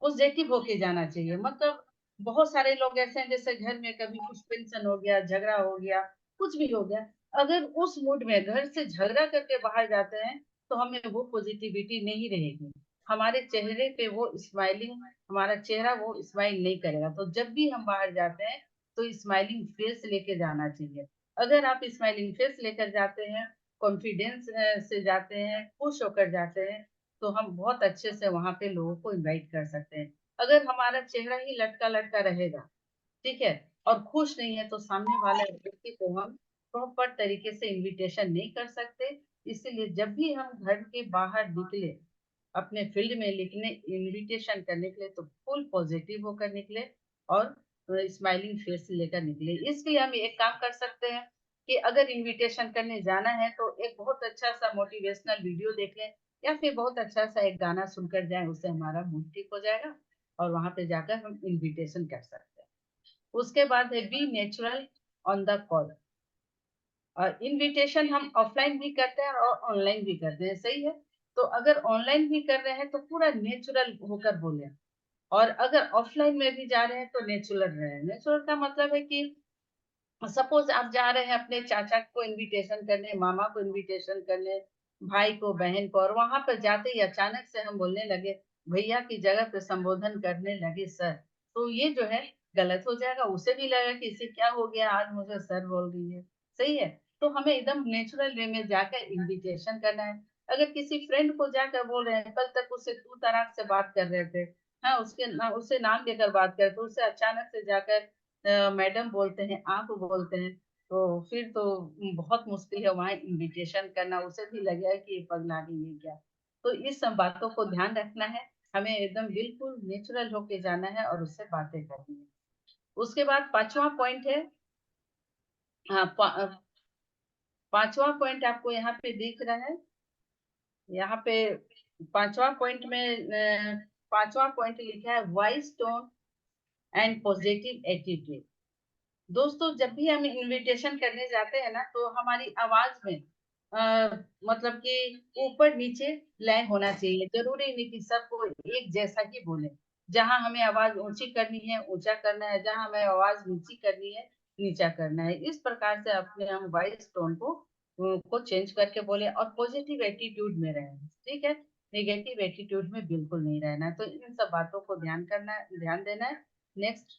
Speaker 5: पॉजिटिव होके जाना चाहिए। मतलब बहुत सारे लोग ऐसे हैं जैसे घर में कभी कुछ टेंशन हो गया, झगड़ा हो गया, कुछ भी हो गया, अगर उस मूड में घर से झगड़ा करके बाहर जाते हैं तो हमें वो पॉजिटिविटी नहीं रहेगी, हमारे चेहरे पे वो स्माइलिंग, हमारा चेहरा वो स्माइल नहीं करेगा। तो जब भी हम बाहर जाते हैं तो स्माइलिंग फेस लेके जाना चाहिए। अगर आप स्माइलिंग फेस लेकर जाते हैं, कॉन्फिडेंस से जाते हैं, खुश होकर जाते हैं, तो हम बहुत अच्छे से वहां पे लोगों को इनवाइट कर सकते हैं। अगर हमारा चेहरा ही लटका लटका रहेगा, ठीक है, और खुश नहीं है, तो सामने वाले व्यक्ति को हम प्रॉपर तरीके से इनविटेशन नहीं कर सकते। इसीलिए जब भी हम घर के बाहर निकले अपने फील्ड में लिखने इनविटेशन करने के लिए, तो फुल पॉजिटिव होकर निकले और स्माइलिंग फेस लेकर निकले। इसलिए हम एक काम कर सकते हैं कि अगर इनविटेशन करने जाना है तो एक बहुत अच्छा सा मोटिवेशनल वीडियो देख लें या फिर बहुत अच्छा सा एक गाना सुनकर जाएं, उससे हमारा मूड ठीक हो जाएगा और वहां पे जाकर हम इनविटेशन कर सकते हैं। उसके बाद है be natural on the call. Invitation हम ऑफलाइन भी करते हैं और ऑनलाइन भी करते हैं, सही है। तो अगर ऑनलाइन भी कर रहे हैं तो पूरा नेचुरल होकर बोले, और अगर ऑफलाइन में भी जा रहे हैं तो नेचुरल रहे। नेचुरल का मतलब है कि सपोज आप जा रहे हैं अपने चाचा को इनविटेशन करने, मामा को इनविटेशन करने, भाई को, बहन को, और वहां पर जाते ही अचानक से हम बोलने लगे, भैया की जगह पे संबोधन करने लगे सर, तो ये जो है गलत हो जाएगा। उसे भी लगेगा कि इसे क्या हो गया, आज मुझे सर बोल रही है, सही है। तो हमें एकदम नेचुरल वे में जाकर इनविटेशन करना है। अगर किसी फ्रेंड को जाकर बोल रहे हैं, कल तक उससे तू तड़ाक से बात कर रहे थे, हाँ, उससे नाम लेकर बात कर, तो उससे अचानक से जाकर मैडम बोलते हैं, आप बोलते हैं, तो फिर तो बहुत मुश्किल है वहाँ इनविटेशन करना। उसे भी लगेगा कि ये पगला गई है क्या। तो इस सब बातों को ध्यान रखना है, हमें एकदम बिल्कुल नेचुरल होके जाना है और उससे बातें करनी है। उसके बाद पांचवा पॉइंट है, हाँ, पांचवा पॉइंट आपको यहाँ पे दिख रहा है, यहाँ पे पांचवा पॉइंट में पांचवा पॉइंट लिखा है voice tone and positive attitude. दोस्तों जब भी हम इनविटेशन करने जाते हैं ना, तो हमारी आवाज में मतलब कि ऊपर नीचे लय होना चाहिए। जरूरी नहीं कि सबको एक जैसा ही बोले। जहां हमें आवाज ऊंची करनी है ऊंचा करना है, जहां हमें आवाज नीची करनी है नीचा करना है। इस प्रकार से अपने हम वॉइस टोन को चेंज करके बोले और पॉजिटिव एटीट्यूड में रहें, ठीक है। नेगेटिव एटीट्यूड में बिल्कुल नहीं रहना है। तो इन सब बातों को ध्यान देना है। नेक्स्ट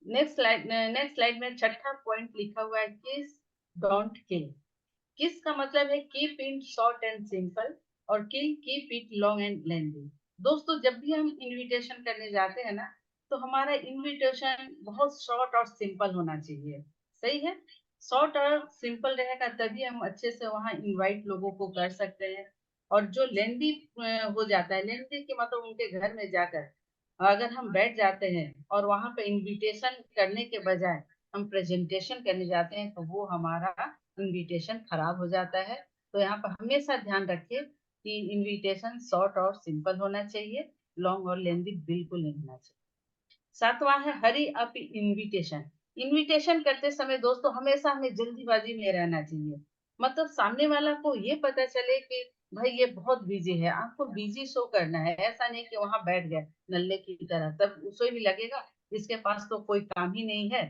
Speaker 5: नेक्स्ट स्लाइड में छठा पॉइंट लिखा हुआ है किस डोंट किल। किस का मतलब है keep it short and simple, और KILL keep it long and lengthy. दोस्तों जब भी हम इनविटेशन करने जाते हैं ना, तो हमारा इनविटेशन बहुत शॉर्ट और सिंपल होना चाहिए, सही है। शॉर्ट और सिंपल रहेगा तभी हम अच्छे से वहाँ इनवाइट लोगों को कर सकते हैं। और जो लेंथी हो जाता है, लेंथी के मतलब उनके घर में जाकर अगर हम बैठ जाते हैं और वहां पे इनविटेशन करने के बजाय हम प्रेजेंटेशन करने जाते हैं, तो वो हमारा इनविटेशन खराब हो जाता है। तो यहाँ पर हमेशा ध्यान रखिए कि इनविटेशन शॉर्ट और सिंपल होना चाहिए, लॉन्ग और लेंथी बिल्कुल नहीं होना चाहिए। सातवां है हरी अप इनविटेशन। इनविटेशन करते समय दोस्तों हमेशा हमें जल्दीबाजी में रहना चाहिए। मतलब सामने वाला को ये पता चले कि भाई ये बहुत बिजी है, आपको बिजी शो करना है। ऐसा नहीं कि वहां बैठ गए नल्ले की तरह, तब उसे भी लगेगा इसके पास तो कोई काम ही नहीं है,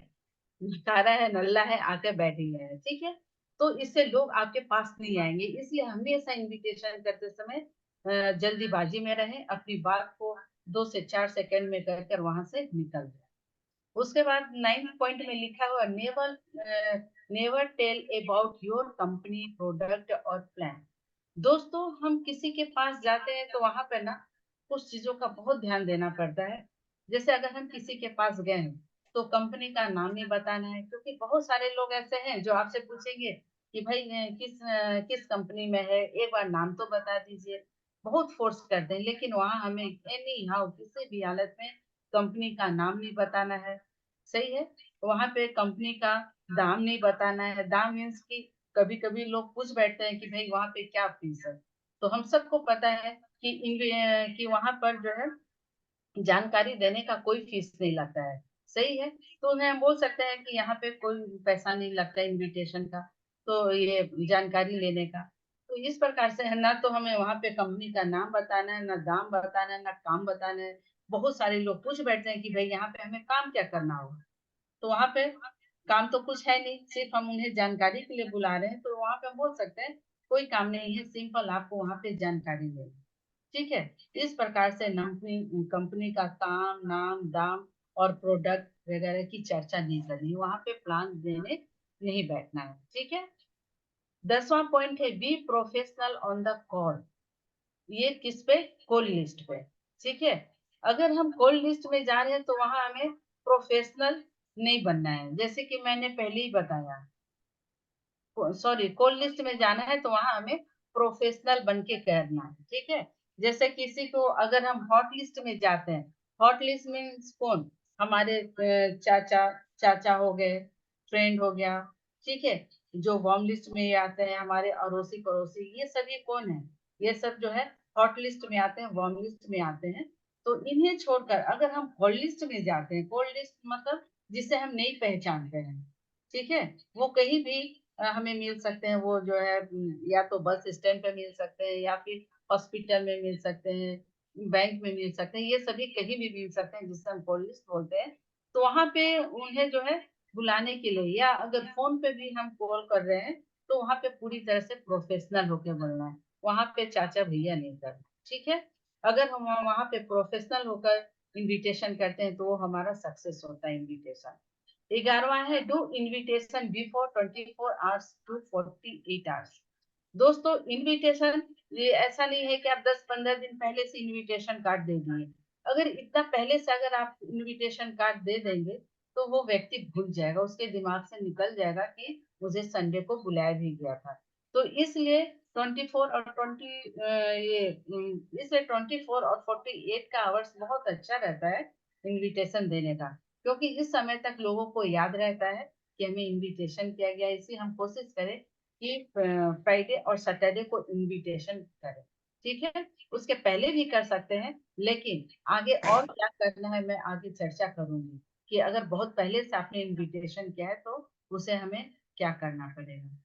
Speaker 5: कारा है, नल्ला है, आके बैठ ही है, ठीक है। तो इससे लोग आपके पास नहीं आएंगे। इसलिए हमेशा इनविटेशन करते समय जल्दीबाजी में रहें, अपनी बात को 2 से 4 सेकंड में कहकर वहां से निकल जाए। उसके बाद 9th पॉइंट में लिखा हुआ never tell about your company product और प्लान। दोस्तों हम किसी के पास जाते हैं तो वहां पे ना कुछ चीजों का बहुत ध्यान देना पड़ता है। जैसे अगर हम किसी के पास गए हैं तो कंपनी का नाम नहीं बताना है, क्योंकि बहुत सारे लोग ऐसे हैं जो आपसे पूछेंगे कि भाई किस कंपनी में है, एक बार नाम तो बता दीजिए। बहुत फोर्स करते हैं, लेकिन वहां हमें एनी हाउ किसी भी हालत में कंपनी का नाम नहीं बताना है। सही है। वहां पे कंपनी का दाम नहीं बताना है। दाम मीन्स कि कभी कभी लोग पूछ बैठते हैं कि भाई वहां पे क्या फीस है। तो हम सबको पता है कि वहां पर जो है जानकारी देने का कोई फीस नहीं लगता है। सही है। तो उन्हें हम बोल सकते हैं कि यहाँ पे कोई पैसा नहीं लगता इनविटेशन का, तो ये जानकारी लेने का। तो इस प्रकार से है ना, तो हमें वहां पे कंपनी का नाम बताना है, ना दाम बताना है, ना काम बताना है। बहुत सारे लोग पूछ बैठते हैं कि भाई यहाँ पे हमें काम क्या करना होगा। तो वहां पे काम तो कुछ है नहीं, सिर्फ हम उन्हें जानकारी के लिए बुला रहे हैं। तो वहां पे हम बोल सकते हैं कोई काम नहीं है, सिंपल आपको वहां पे जानकारी लेनी। ठीक है। इस प्रकार से कंपनी का काम, नाम, दाम और प्रोडक्ट वगैरह की चर्चा नहीं करनी, वहां पे प्लान देने नहीं बैठना है। ठीक है। 10वां पॉइंट है be professional on the call. ये किस पे? कॉल लिस्ट पे। ठीक है। अगर हम कॉल लिस्ट में जा रहे हैं तो वहां हमें प्रोफेशनल नहीं बनना है, जैसे कि मैंने पहले ही बताया। सॉरी, कॉल लिस्ट में जाना है तो वहां हमें प्रोफेशनल बन के करना है। ठीक है। जैसे किसी को अगर हम हॉट लिस्ट में जाते हैं, हॉट लिस्ट मीन्स कौन? हमारे चाचा चाचा हो गए, फ्रेंड हो गया। ठीक है। जो वार्म लिस्ट में आते हैं हमारे अड़ोसी पड़ोसी, ये सभी कौन है? ये सब जो है हॉट लिस्ट में आते हैं, वार्म लिस्ट में आते हैं। तो इन्हें छोड़कर अगर हम कोल्ड लिस्ट में जाते हैं, कोल्ड लिस्ट मतलब जिसे हम नहीं पहचानते हैं। ठीक है। वो कहीं भी हमें मिल सकते हैं। वो जो है या तो बस स्टैंड पे मिल सकते हैं, या फिर हॉस्पिटल में मिल सकते हैं, बैंक में मिल सकते हैं। ये सभी कहीं भी मिल सकते हैं, जिससे हम पुलिस बोलते हैं। तो वहां पे उन्हें जो है बुलाने के लिए, या अगर फोन पे भी हम कॉल कर रहे हैं, तो वहां पे पूरी तरह से प्रोफेशनल होके बोलना है। वहां पे चाचा भैया नहीं करना। ठीक है। अगर हम वहां पे प्रोफेशनल होकर इनविटेशन करते हैं तो वो हमारा सक्सेस होता है इनविटेशन। 11वां है do invitation before 24 hours to 48 hours. दोस्तों इनविटेशन ये ऐसा नहीं है कि आप 10-15 दिन पहले से इनविटेशन कार्ड दे दिए। अगर इतना पहले से अगर आप इनविटेशन कार्ड दे देंगे तो वो व्यक्ति भूल जाएगा, उसके दिमाग से निकल जाएगा कि मुझे संडे को बुलाया भी गया था। तो इसलिए 24 और 20 इसलिए 24 और 48 का आवर्स बहुत अच्छा रहता है इनविटेशन देने का, क्योंकि इस समय तक लोगों को याद रहता है कि हमें इनविटेशन किया गया। इसलिए हम कोशिश करें कि फ्राइडे और सैटरडे को इनविटेशन करें। ठीक है। उसके पहले भी कर सकते हैं, लेकिन आगे और क्या करना है मैं आगे चर्चा करूंगी कि अगर बहुत पहले से आपने इनविटेशन किया है तो उसे हमें क्या करना पड़ेगा।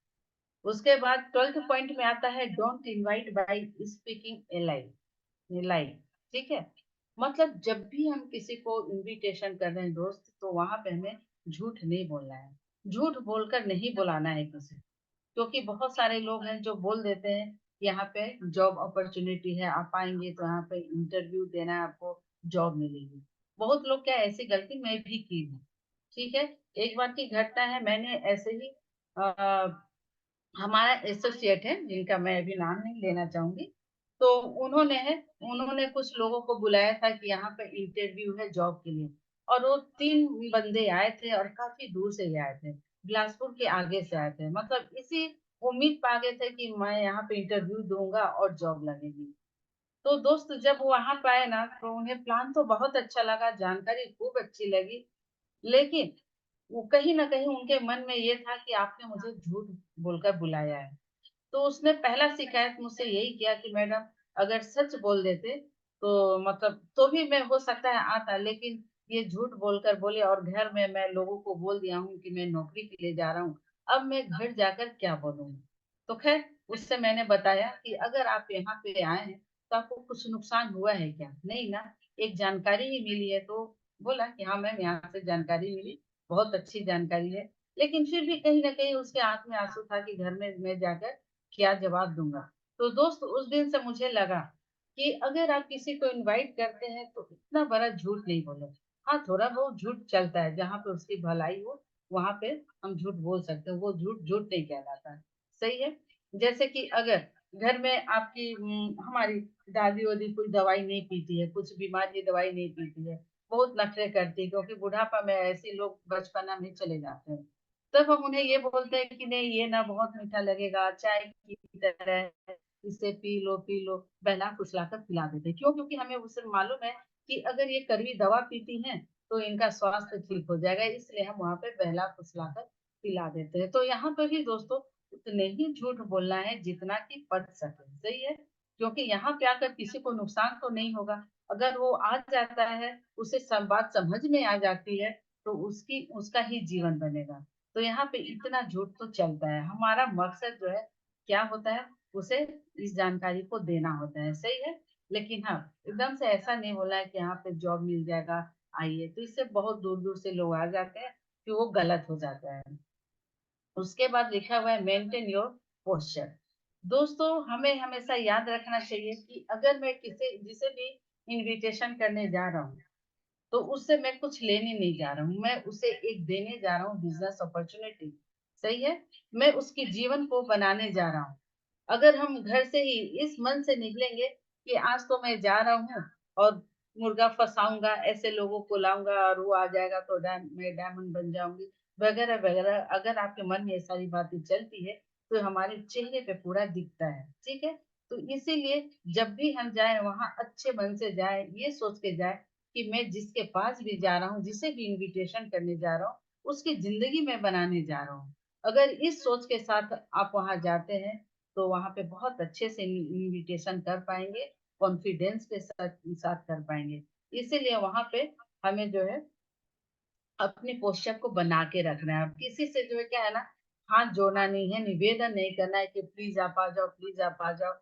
Speaker 5: उसके बाद 12th पॉइंट में आता है डोंट इनवाइट बाय स्पीकिंग ए लाई। ठीक है। मतलब जब भी हम किसी को इनविटेशन कर रहे हैं दोस्त, तो वहां पे हमें झूठ नहीं बोलना है। झूठ बोलकर नहीं बुलाना है किसी, क्योंकि बहुत सारे लोग हैं जो बोल देते हैं यहाँ पे जॉब अपॉर्चुनिटी है, आप आएंगे तो यहाँ पे इंटरव्यू देना है, आपको जॉब मिलेगी। बहुत लोग क्या ऐसी गलती मैं भी की हूँ। ठीक है। एक बार की घटना है, मैंने ऐसे ही हमारा एसोसिएट है जिनका मैं अभी नाम नहीं लेना चाहूंगी। तो उन्होंने कुछ लोगों को बुलाया था कि यहाँ पे इंटरव्यू है जॉब के लिए। और वो 3 बंदे आए थे और काफी दूर से ही आए थे, बिलासपुर के आगे से आए थे। मतलब इसी उम्मीद पा गए थे कि मैं यहाँ पे इंटरव्यू दूंगा और जॉब लगेगी। तो दोस्त जब वहां पे आए ना, तो उन्हें प्लान तो बहुत अच्छा लगा, जानकारी खूब अच्छी लगी, लेकिन वो कहीं ना कहीं उनके मन में ये था कि आपने मुझे झूठ बोलकर बुलाया है। तो उसने पहला शिकायत मुझसे यही किया कि मैडम अगर सच बोल देते तो मतलब तो भी मैं हो सकता है आता, लेकिन ये झूठ बोलकर बोले, और घर में मैं लोगों को बोल दिया हूँ कि मैं नौकरी के लिए जा रहा हूँ। अब मैं घर जाकर क्या बोलूंगी। तो खैर उससे मैंने बताया कि अगर आप यहाँ पे आए हैं तो आपको कुछ नुकसान हुआ है क्या? नहीं ना, एक जानकारी ही मिली है। तो बोला कि हाँ मैम यहाँ से जानकारी मिली, बहुत अच्छी जानकारी है। लेकिन फिर भी कहीं ना कहीं उसके आंख में आंसू था कि घर में मैं जाकर क्या जवाब दूंगा। तो दोस्त उस दिन से मुझे लगा कि अगर आप किसी को इनवाइट करते हैं तो इतना बड़ा झूठ नहीं बोलो। हाँ थोड़ा बहुत झूठ चलता है, जहाँ पे उसकी भलाई हो वहां पे हम झूठ बोल सकते हैं, वो झूठ झूठ नहीं कहलाता है। सही है। जैसे कि अगर घर में आपकी हमारी दादी वादी कोई दवाई नहीं पीती है, कुछ बीमारी दवाई नहीं पीती है, बहुत नखरे करती है, क्योंकि बुढ़ापा में ऐसे लोग बचपना में चले जाते हैं। तब हम उन्हें ये बोलते हैं कि नहीं, ये ना बहुत मीठा लगेगा, चाय की तरह है, इसे पी लो, बहला फुसलाकर पिला देते हैं। क्यों? क्योंकि हमें उससे मालूम है कि अगर ये कड़वी दवा पीती हैं तो इनका स्वास्थ्य ठीक हो जाएगा, इसलिए हम वहां पे बहला फुसलाकर पिला देते हैं। तो यहाँ पर भी दोस्तों उतने ही झूठ बोलना है जितना कि पच सके, सही है, क्योंकि यहाँ पे आकर किसी को नुकसान तो नहीं होगा। अगर वो आ जाता है, उसे सब बात समझ में आ जाती है, तो उसका ही जीवन बनेगा। तो यहाँ पे इतना झूठ तो चलता है। हमारा मकसद जो है क्या होता है, उसे इस जानकारी को देना होता है, सही है। लेकिन हाँ, एकदम से ऐसा नहीं बोला है कि यहाँ पे जॉब मिल जाएगा, आइए, तो इससे बहुत दूर दूर से लोग आ जाते हैं, कि वो गलत हो जाता है। उसके बाद लिखा हुआ है मेंटेन योर पोस्चर। दोस्तों हमें हमेशा याद रखना चाहिए कि अगर मैं किसी जिसे भी इनविटेशन करने जा रहा हूँ, तो उससे मैं कुछ लेने नहीं जा रहा हूँ, मैं उसे एक देने जा रहा हूँ बिजनेस अपॉर्चुनिटी, सही है। मैं उसके जीवन को बनाने जा रहा हूँ। अगर हम घर से ही इस मन से निकलेंगे कि आज तो मैं जा रहा हूँ और मुर्गा फंसाऊंगा, ऐसे लोगों को लाऊंगा और वो आ जाएगा तो मैं डायमंड बन जाऊंगी, वगैरह वगैरह, अगर आपके मन में ये सारी बातें चलती है तो हमारे चेहरे पे पूरा दिखता है, ठीक है। तो इसीलिए जब भी हम जाए वहां अच्छे मन से जाए, ये सोच के जाए कि मैं जिसके पास भी जा रहा हूँ, जिसे भी इनविटेशन करने जा रहा हूँ, उसकी जिंदगी में बनाने जा रहा हूँ। अगर इस सोच के साथ आप वहां जाते हैं तो वहां पे बहुत अच्छे से इनविटेशन कर पाएंगे, कॉन्फिडेंस के साथ कर पाएंगे। इसीलिए वहां पे हमें जो है अपने पोस्चर को बना के रखना है। अब किसी से जो है क्या है ना, हाथ जोड़ना नहीं है, निवेदन नहीं करना है कि प्लीज आप आ जाओ, प्लीज आप आ जाओ,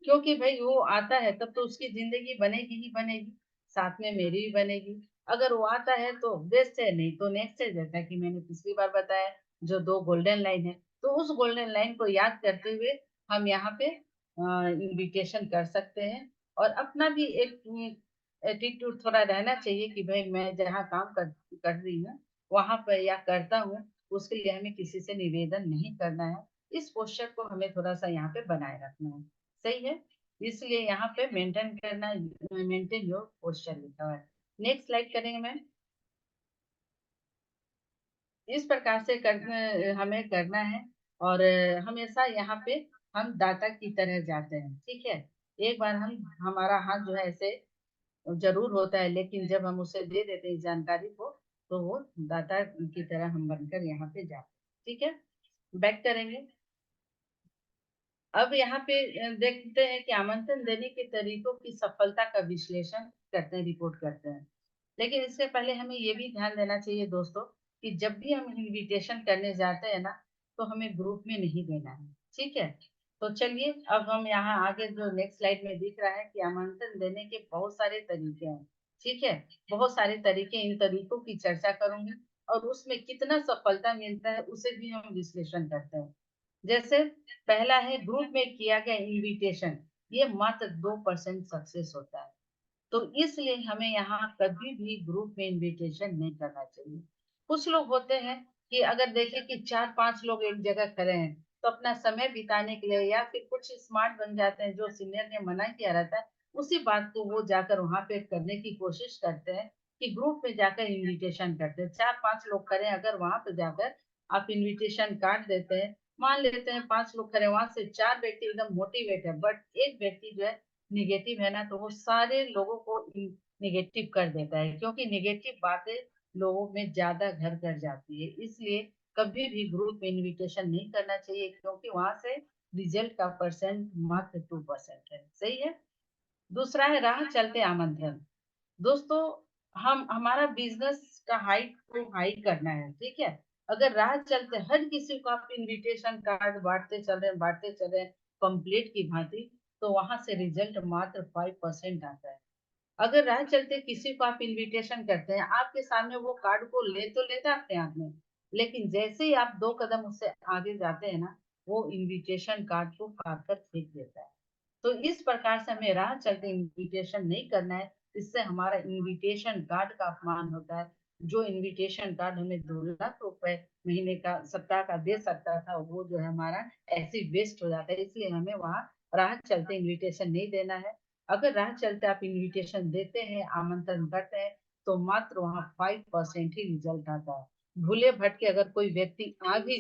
Speaker 5: क्योंकि भाई वो आता है तब तो उसकी जिंदगी बनेगी ही बनेगी, साथ में मेरी भी बनेगी। अगर वो आता है तो बेस्ट है, नहीं तो नेक्स्ट है, जैसा कि मैंने पिछली बार बताया, जो 2 गोल्डन लाइन है, तो उस गोल्डन लाइन को याद करते हुए हम यहाँ पे इनविटेशन कर सकते हैं। और अपना भी एक एटीट्यूड थोड़ा रहना चाहिए कि भाई मैं जहाँ काम कर रही हूँ वहां पर या करता हूँ, उसके लिए हमें किसी से निवेदन नहीं करना है। इस पोस्चर को हमें थोड़ा सा यहाँ पे बनाए रखना है, सही है। इसलिए यहाँ पे मेंटेन करना, मेंटेन योर पोस्चर लिखा हुआ है। नेक्स्ट स्लाइड करेंगे मैम। इस प्रकार से हमें करना है। और हमेशा यहाँ पे हम दाता की तरह जाते हैं, ठीक है। एक बार हम हमारा हाथ जो है ऐसे जरूर होता है, लेकिन जब हम उसे दे देते हैं जानकारी को, तो वो दाता की तरह हम बनकर यहाँ पे जाते हैं, ठीक है। बैक करेंगे। अब यहाँ पे देखते हैं कि आमंत्रण देने के तरीकों की सफलता का विश्लेषण करते हैं, रिपोर्ट करते हैं। लेकिन इससे पहले हमें ये भी ध्यान देना चाहिए दोस्तों कि जब भी हम इनविटेशन करने जाते हैं ना, तो हमें ग्रुप में नहीं देना है, ठीक है। तो चलिए अब हम यहाँ आगे जो नेक्स्ट स्लाइड में दिख रहा है कि आमंत्रण देने के बहुत सारे तरीके हैं, ठीक है। बहुत सारे तरीके, इन तरीकों की चर्चा करूंगी और उसमें कितना सफलता मिलता है उसे भी हम विश्लेषण करते हैं। जैसे पहला है ग्रुप में किया गया इनविटेशन, ये मात्र 2% सक्सेस होता है। तो इसलिए हमें यहाँ कभी भी ग्रुप में इनविटेशन नहीं करना चाहिए। कुछ लोग होते हैं कि अगर देखें कि 4-5 लोग एक जगह खड़े हैं, तो अपना समय बिताने के लिए या फिर कुछ स्मार्ट बन जाते हैं, जो सीनियर ने मना किया रहता है उसी बात को वो जाकर वहां पे करने की कोशिश करते हैं कि ग्रुप में जाकर इनविटेशन करते हैं। 4-5 लोग खड़े हैं, अगर वहां पे जाकर आप इनविटेशन कार्ड देते हैं, मान लेते हैं 5 लोग खड़े, वहां से 4 व्यक्ति एकदम मोटिवेट है, बट एक व्यक्ति जो है निगेटिव है ना, तो वो सारे लोगों को निगेटिव कर देता है, क्योंकि निगेटिव बातें लोगों में ज्यादा घर कर जाती है। इसलिए कभी भी ग्रुप में इनविटेशन नहीं करना चाहिए, क्योंकि वहां से रिजल्ट का परसेंट मात्र 2% है, सही है। दूसरा है राह चलते आमंत्रण। दोस्तों हम हमारा बिजनेस का हाइट को हाई करना है, ठीक है। अगर राह चलते हर किसी को आप इनविटेशन कार्ड बांटते चल रहे कंप्लीट की भांति, तो वहां से रिजल्ट मात्र 5% आता है। अगर राह चलते किसी को आप इनविटेशन करते हैं, आपके सामने वो कार्ड को ले तो लेता है अपने हाथ में, लेकिन जैसे ही आप 2 कदम उससे आगे जाते हैं ना, वो इनविटेशन कार्ड को फाड़ कर फेंक देता है। तो इस प्रकार से हमें राह चलते इनविटेशन नहीं करना है, इससे हमारा इनविटेशन कार्ड का अपमान होता है। जो इनविटेशन कार्ड हमें 2 लाख रुपए महीने का, सप्ताह का दे सकता था, वो जो है हमारा ऐसे वेस्ट हो जाता है। इसलिए हमें वहां राह चलते इनविटेशन नहीं देना है। अगर राह चलते आप इनविटेशन देते हैं, आमंत्रण करते हैं, तो मात्र वहाँ 5% ही रिजल्ट आता है। भूले भटके अगर कोई व्यक्ति आ भी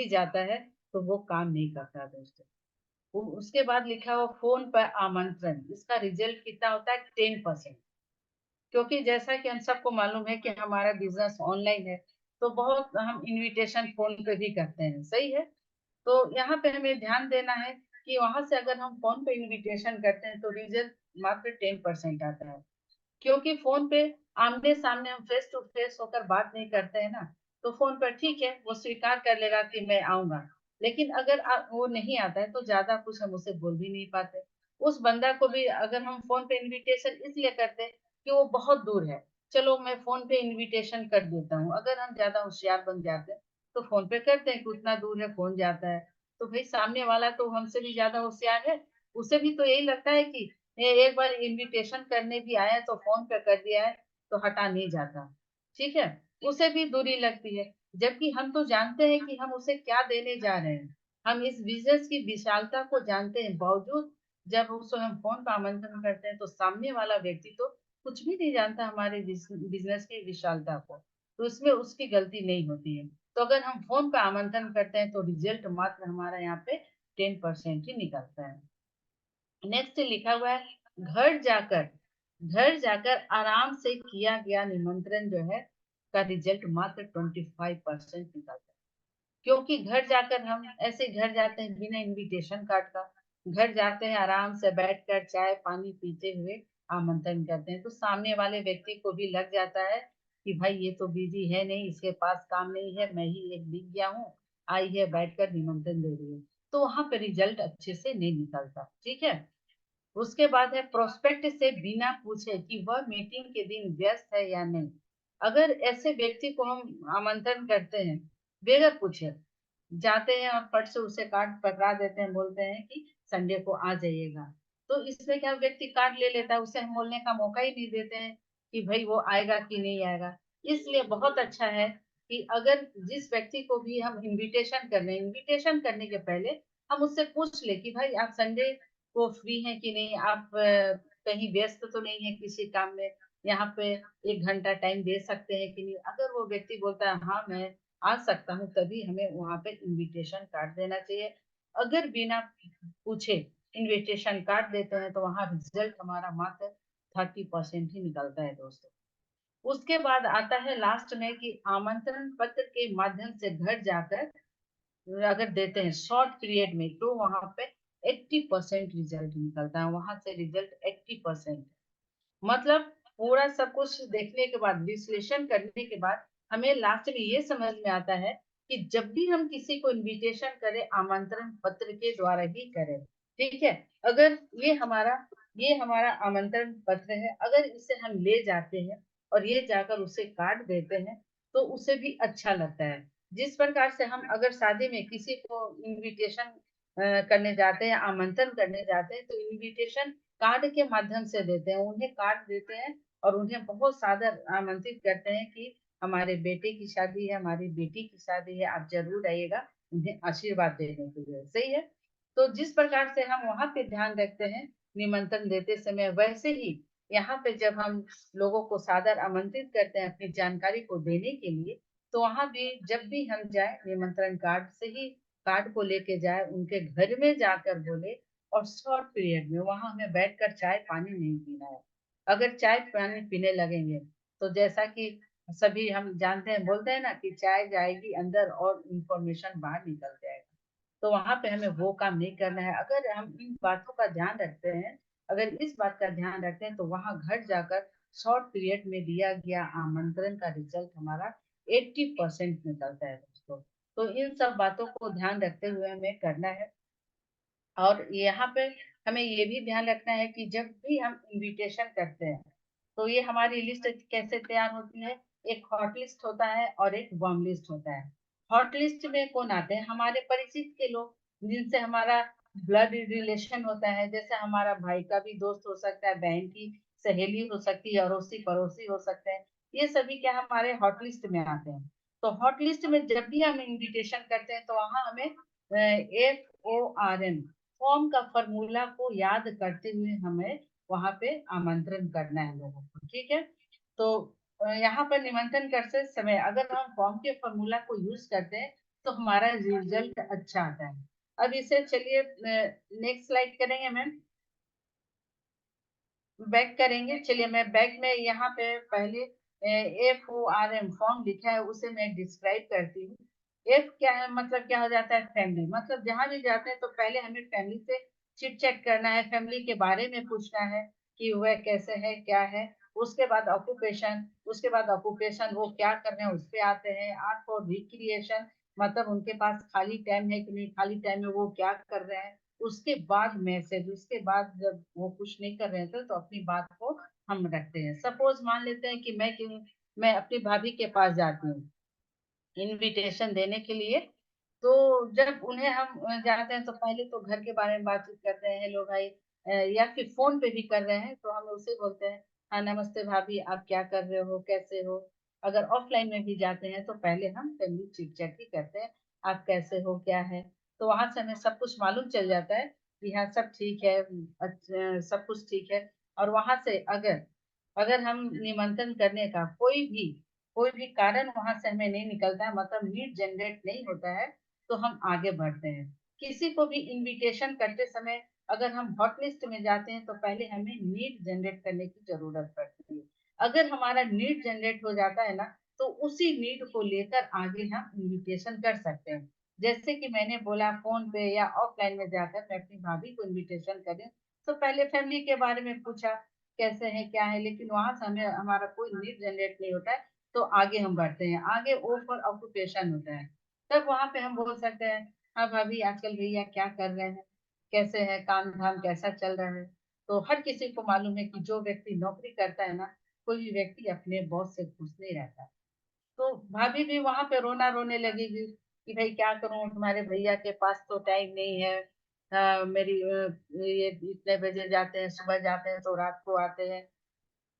Speaker 5: जाता है तो वो काम नहीं करता दोस्तों। उसके बाद लिखा हुआ फोन पर आमंत्रण, इसका रिजल्ट कितना होता है? 10%। क्योंकि जैसा कि हम सबको मालूम है कि हमारा बिजनेस ऑनलाइन है, तो बहुत हम इनविटेशन फोन पे भी करते हैं, सही है। तो यहाँ पे हमें ध्यान देना है कि वहां से अगर हम फोन पे इनविटेशन करते हैं तो रिजल्ट मात्र 10% आता है। क्योंकि फोन पे आमने सामने हम फेस टू फेस होकर बात नहीं करते हैं ना, तो फोन पर ठीक है वो स्वीकार कर लेगा कि मैं आऊंगा। लेकिन अगर वो नहीं आता है तो ज्यादा कुछ हम उसे बोल भी नहीं पाते। उस बंदा को भी अगर हम फोन पे इनविटेशन इसलिए करते हैं कि वो बहुत दूर है, चलो मैं फोन पे इनविटेशन कर देता हूँ। अगर हम ज्यादा होशियार बन जाते हैं तो फोन पे करते हैं कि उतना दूर है, कौन जाता है। तो भाई सामने वाला तो हमसे भी ज्यादा होशियार है, उसे भी तो यही लगता है कि ये एक बार इनविटेशन करने भी आया तो फोन पे कर दिया है तो हटा नहीं जाता, ठीक है। उसे भी दूरी लगती है, जबकि हम तो जानते हैं कि हम उसे क्या देने जा रहे हैं। हम इस बिजनेस की विशालता को जानते हैं, बावजूद जब उसे हम फोन पर आमंत्रण करते हैं तो सामने वाला व्यक्ति तो कुछ भी नहीं जानता हमारे बिजनेस की विशालता को, तो इसमें उसकी गलती नहीं होती है। तो अगर हम फोन पर आमंत्रण करते हैं तो रिजल्ट मात्र हमारा यहाँ पे 10% ही निकलता है। नेक्स्ट लिखा हुआ है घर जाकर आराम से किया गया निमंत्रण जो है का रिजल्ट मात्र 25% निकलता है। क्योंकि घर जाकर हम ऐसे घर जाते हैं बिना इनविटेशन कार्ड का, घर जाते हैं आराम से बैठकर चाय पानी पीते हुए आमंत्रण करते हैं, तो सामने वाले व्यक्ति को भी लग जाता है कि भाई ये तो बिजी है नहीं, इसके पास काम नहीं है, मैं ही एक दिख गया हूँ, आई है बैठकर निमंत्रण दे रही है। तो वहां पे रिजल्ट अच्छे से नहीं निकलता, ठीक है। उसके बाद है प्रोस्पेक्ट से बिना पूछे कि वह मीटिंग के दिन व्यस्त है या नहीं। अगर ऐसे व्यक्ति को हम आमंत्रण करते हैं बगैर पूछे, जाते हैं और फट से उसे कार्ड पकड़ा देते हैं, बोलते हैं कि संडे को आ जाइएगा, तो इसमें क्या व्यक्ति कार्ड ले लेता है, उसे हम बोलने का मौका ही नहीं देते हैं कि भाई वो आएगा कि नहीं आएगा। इसलिए बहुत अच्छा है कि अगर जिस व्यक्ति को भी हम इनविटेशन कर रहे हैं, इनविटेशन करने के पहले हम उससे पूछ ले कि भाई आप संडे को फ्री हैं कि नहीं, आप कहीं व्यस्त तो नहीं है किसी काम में, यहाँ पे 1 घंटा टाइम दे सकते हैं कि नहीं। अगर वो व्यक्ति बोलता है हाँ मैं आ सकता हूँ, तभी हमें वहां पे इनविटेशन कार्ड देना चाहिए। अगर बिना पूछे इनविटेशन कार्ड देते हैं तो वहां रिजल्ट हमारा मात्र 30% ही निकलता है दोस्तों। उसके बाद आता है लास्ट में कि आमंत्रण पत्र के माध्यम से घर जाकर अगर देते हैं शॉर्ट पीरियड में तो वहां पे 80% रिजल्ट निकलता है, वहां से रिजल्ट 80%। मतलब पूरा सब कुछ देखने के बाद, विश्लेषण करने के बाद हमें लास्ट में ये समझ में आता है कि जब भी हम किसी को इनविटेशन करें आमंत्रण पत्र के द्वारा ही करें, ठीक है। अगर ये हमारा आमंत्रण पत्र है, अगर इसे हम ले जाते हैं और ये जाकर उसे काट देते हैं तो उसे भी अच्छा लगता है। जिस प्रकार से हम अगर शादी में किसी को इनविटेशन करने जाते हैं, आमंत्रण करने जाते हैं, तो इनविटेशन कार्ड के माध्यम से देते हैं, उन्हें कार्ड देते हैं और उन्हें बहुत सादर आमंत्रित करते हैं कि हमारे बेटे की शादी है, हमारी बेटी की शादी है, आप जरूर आइएगा उन्हें आशीर्वाद देने के लिए, सही है। तो जिस प्रकार से हम वहां पे ध्यान रखते हैं निमंत्रण देते समय, वैसे ही यहाँ पे जब हम लोगों को सादर आमंत्रित करते हैं अपनी जानकारी को देने के लिए, तो वहां भी जब भी हम जाए निमंत्रण कार्ड से ही कार्ड को लेके जाए, उनके घर में जाकर बोले। और शॉर्ट पीरियड में वहां हमें बैठकर चाय पानी नहीं पीना है। अगर चाय पानी पीने लगेंगे तो जैसा कि सभी हम जानते हैं, बोलते हैं ना कि चाय जाएगी अंदर और इंफॉर्मेशन बाहर निकल जाएगा, तो वहां पे हमें वो काम नहीं करना है। अगर हम इन बातों का ध्यान रखते हैं, अगर इस बात का ध्यान रखते हैं, तो वहां घर जाकर शॉर्ट पीरियड में दिया गया आमंत्रण का रिजल्ट हमारा 80% निकलता है दोस्तों। तो इन सब बातों को ध्यान रखते हुए हमें करना है। और यहाँ पे हमें ये भी ध्यान रखना है कि जब भी हम इनविटेशन करते हैं तो ये हमारी लिस्ट कैसे तैयार होती है, एक हॉट लिस्ट होता है और एक वार्म लिस्ट होता है। हॉट लिस्ट में कौन आते हैं, हमारे परिचित के लोग जिनसे हमारा ब्लड रिलेशन होता है, जैसे हमारा भाई का भी दोस्त हो सकता है, बहन की सहेली हो सकती है, अड़ोसी पड़ोसी हो सकते हैं। ये सभी क्या हमारे हॉट लिस्ट में आते हैं। तो हॉट लिस्ट में जब भी हम इनविटेशन करते हैं तो वहां हमें FORM फॉर्म का फॉर्मूला को याद करते हुए हमें वहां पे आमंत्रण करना है लोगों को, ठीक है। तो यहाँ पर निमंत्रण करते समय अगर हम फॉर्म के फॉर्मूला को यूज करते हैं तो हमारा रिजल्ट अच्छा आता है। अब इसे चलिए नेक्स्ट स्लाइड करेंगे मैम, बैक करेंगे। चलिए मैं बैक में यहाँ पे पहले FORM फॉर्म लिखा है उसे मैं डिस्क्राइब करती हूँ। F क्या है, मतलब क्या हो जाता है, फैमिली। मतलब जहां भी जाते हैं तो पहले हमें फैमिली से चिट चैट करना है, फैमिली के बारे में पूछना है कि वह कैसे है क्या है। उसके बाद ऑक्यूपेशन, उसके बाद ऑक्यूपेशन वो क्या कर रहे हैं उस पे आते हैं। आर्ट फॉर रिक्रिएशन, मतलब उनके पास खाली टाइम है कि नहीं, खाली टाइम में वो क्या कर रहे हैं। उसके बाद मैसेज, उसके बाद जब वो कुछ नहीं कर रहे थे तो अपनी बात को हम रखते हैं। सपोज मान लेते हैं कि मैं अपनी भाभी के पास जाती हूँ इनविटेशन देने के लिए। तो जब उन्हें हम जाते हैं तो पहले तो घर के बारे में बातचीत करते हैं, हेलो भाई, या फिर फोन पे भी कर रहे हैं तो हम उसे बोलते हैं हाँ नमस्ते भाभी, आप क्या कर रहे हो, कैसे हो। अगर ऑफलाइन में भी जाते हैं तो पहले हम फैमिली चिट चैट ही करते हैं, आप कैसे हो क्या है। तो वहां से हमें सब कुछ मालूम चल जाता है कि हाँ सब ठीक है, सब कुछ ठीक है। और वहां से अगर अगर हम निमंत्रण करने का कोई भी कारण वहां से हमें नहीं निकलता है, मतलब नीड जनरेट नहीं होता है, तो हम आगे बढ़ते हैं। किसी को भी इनविटेशन करते समय अगर हम हॉट लिस्ट में जाते हैं तो पहले हमें नीड जनरेट करने की जरूरत पड़ती है। अगर हमारा नीड जनरेट हो जाता है ना तो उसी नीड को लेकर आगे हम इनविटेशन कर सकते हैं। जैसे कि मैंने बोला फोन पे या ऑफलाइन में जाकर मैं अपनी भाभी को इनविटेशन करें तो पहले फैमिली के बारे में पूछा कैसे है क्या है, लेकिन वहां से हमें हमारा कोई नीड जनरेट नहीं होता है तो आगे हम बढ़ते हैं। आगे ओ फॉर ऑक्यूपेशन होता है, तब वहां पे हम बोल सकते हैं हाँ भाभी आजकल भैया क्या कर रहे हैं, कैसे है, काम धाम कैसा चल रहा है। तो हर किसी को मालूम है कि जो व्यक्ति नौकरी करता है ना, कोई भी व्यक्ति अपने बॉस से खुश नहीं रहता। तो भाभी भी वहां पे रोना रोने लगेगी कि भाई क्या करूं, तुम्हारे भैया के पास तो टाइम नहीं है। ये इतने बजे जाते हैं, सुबह जाते हैं तो रात को आते हैं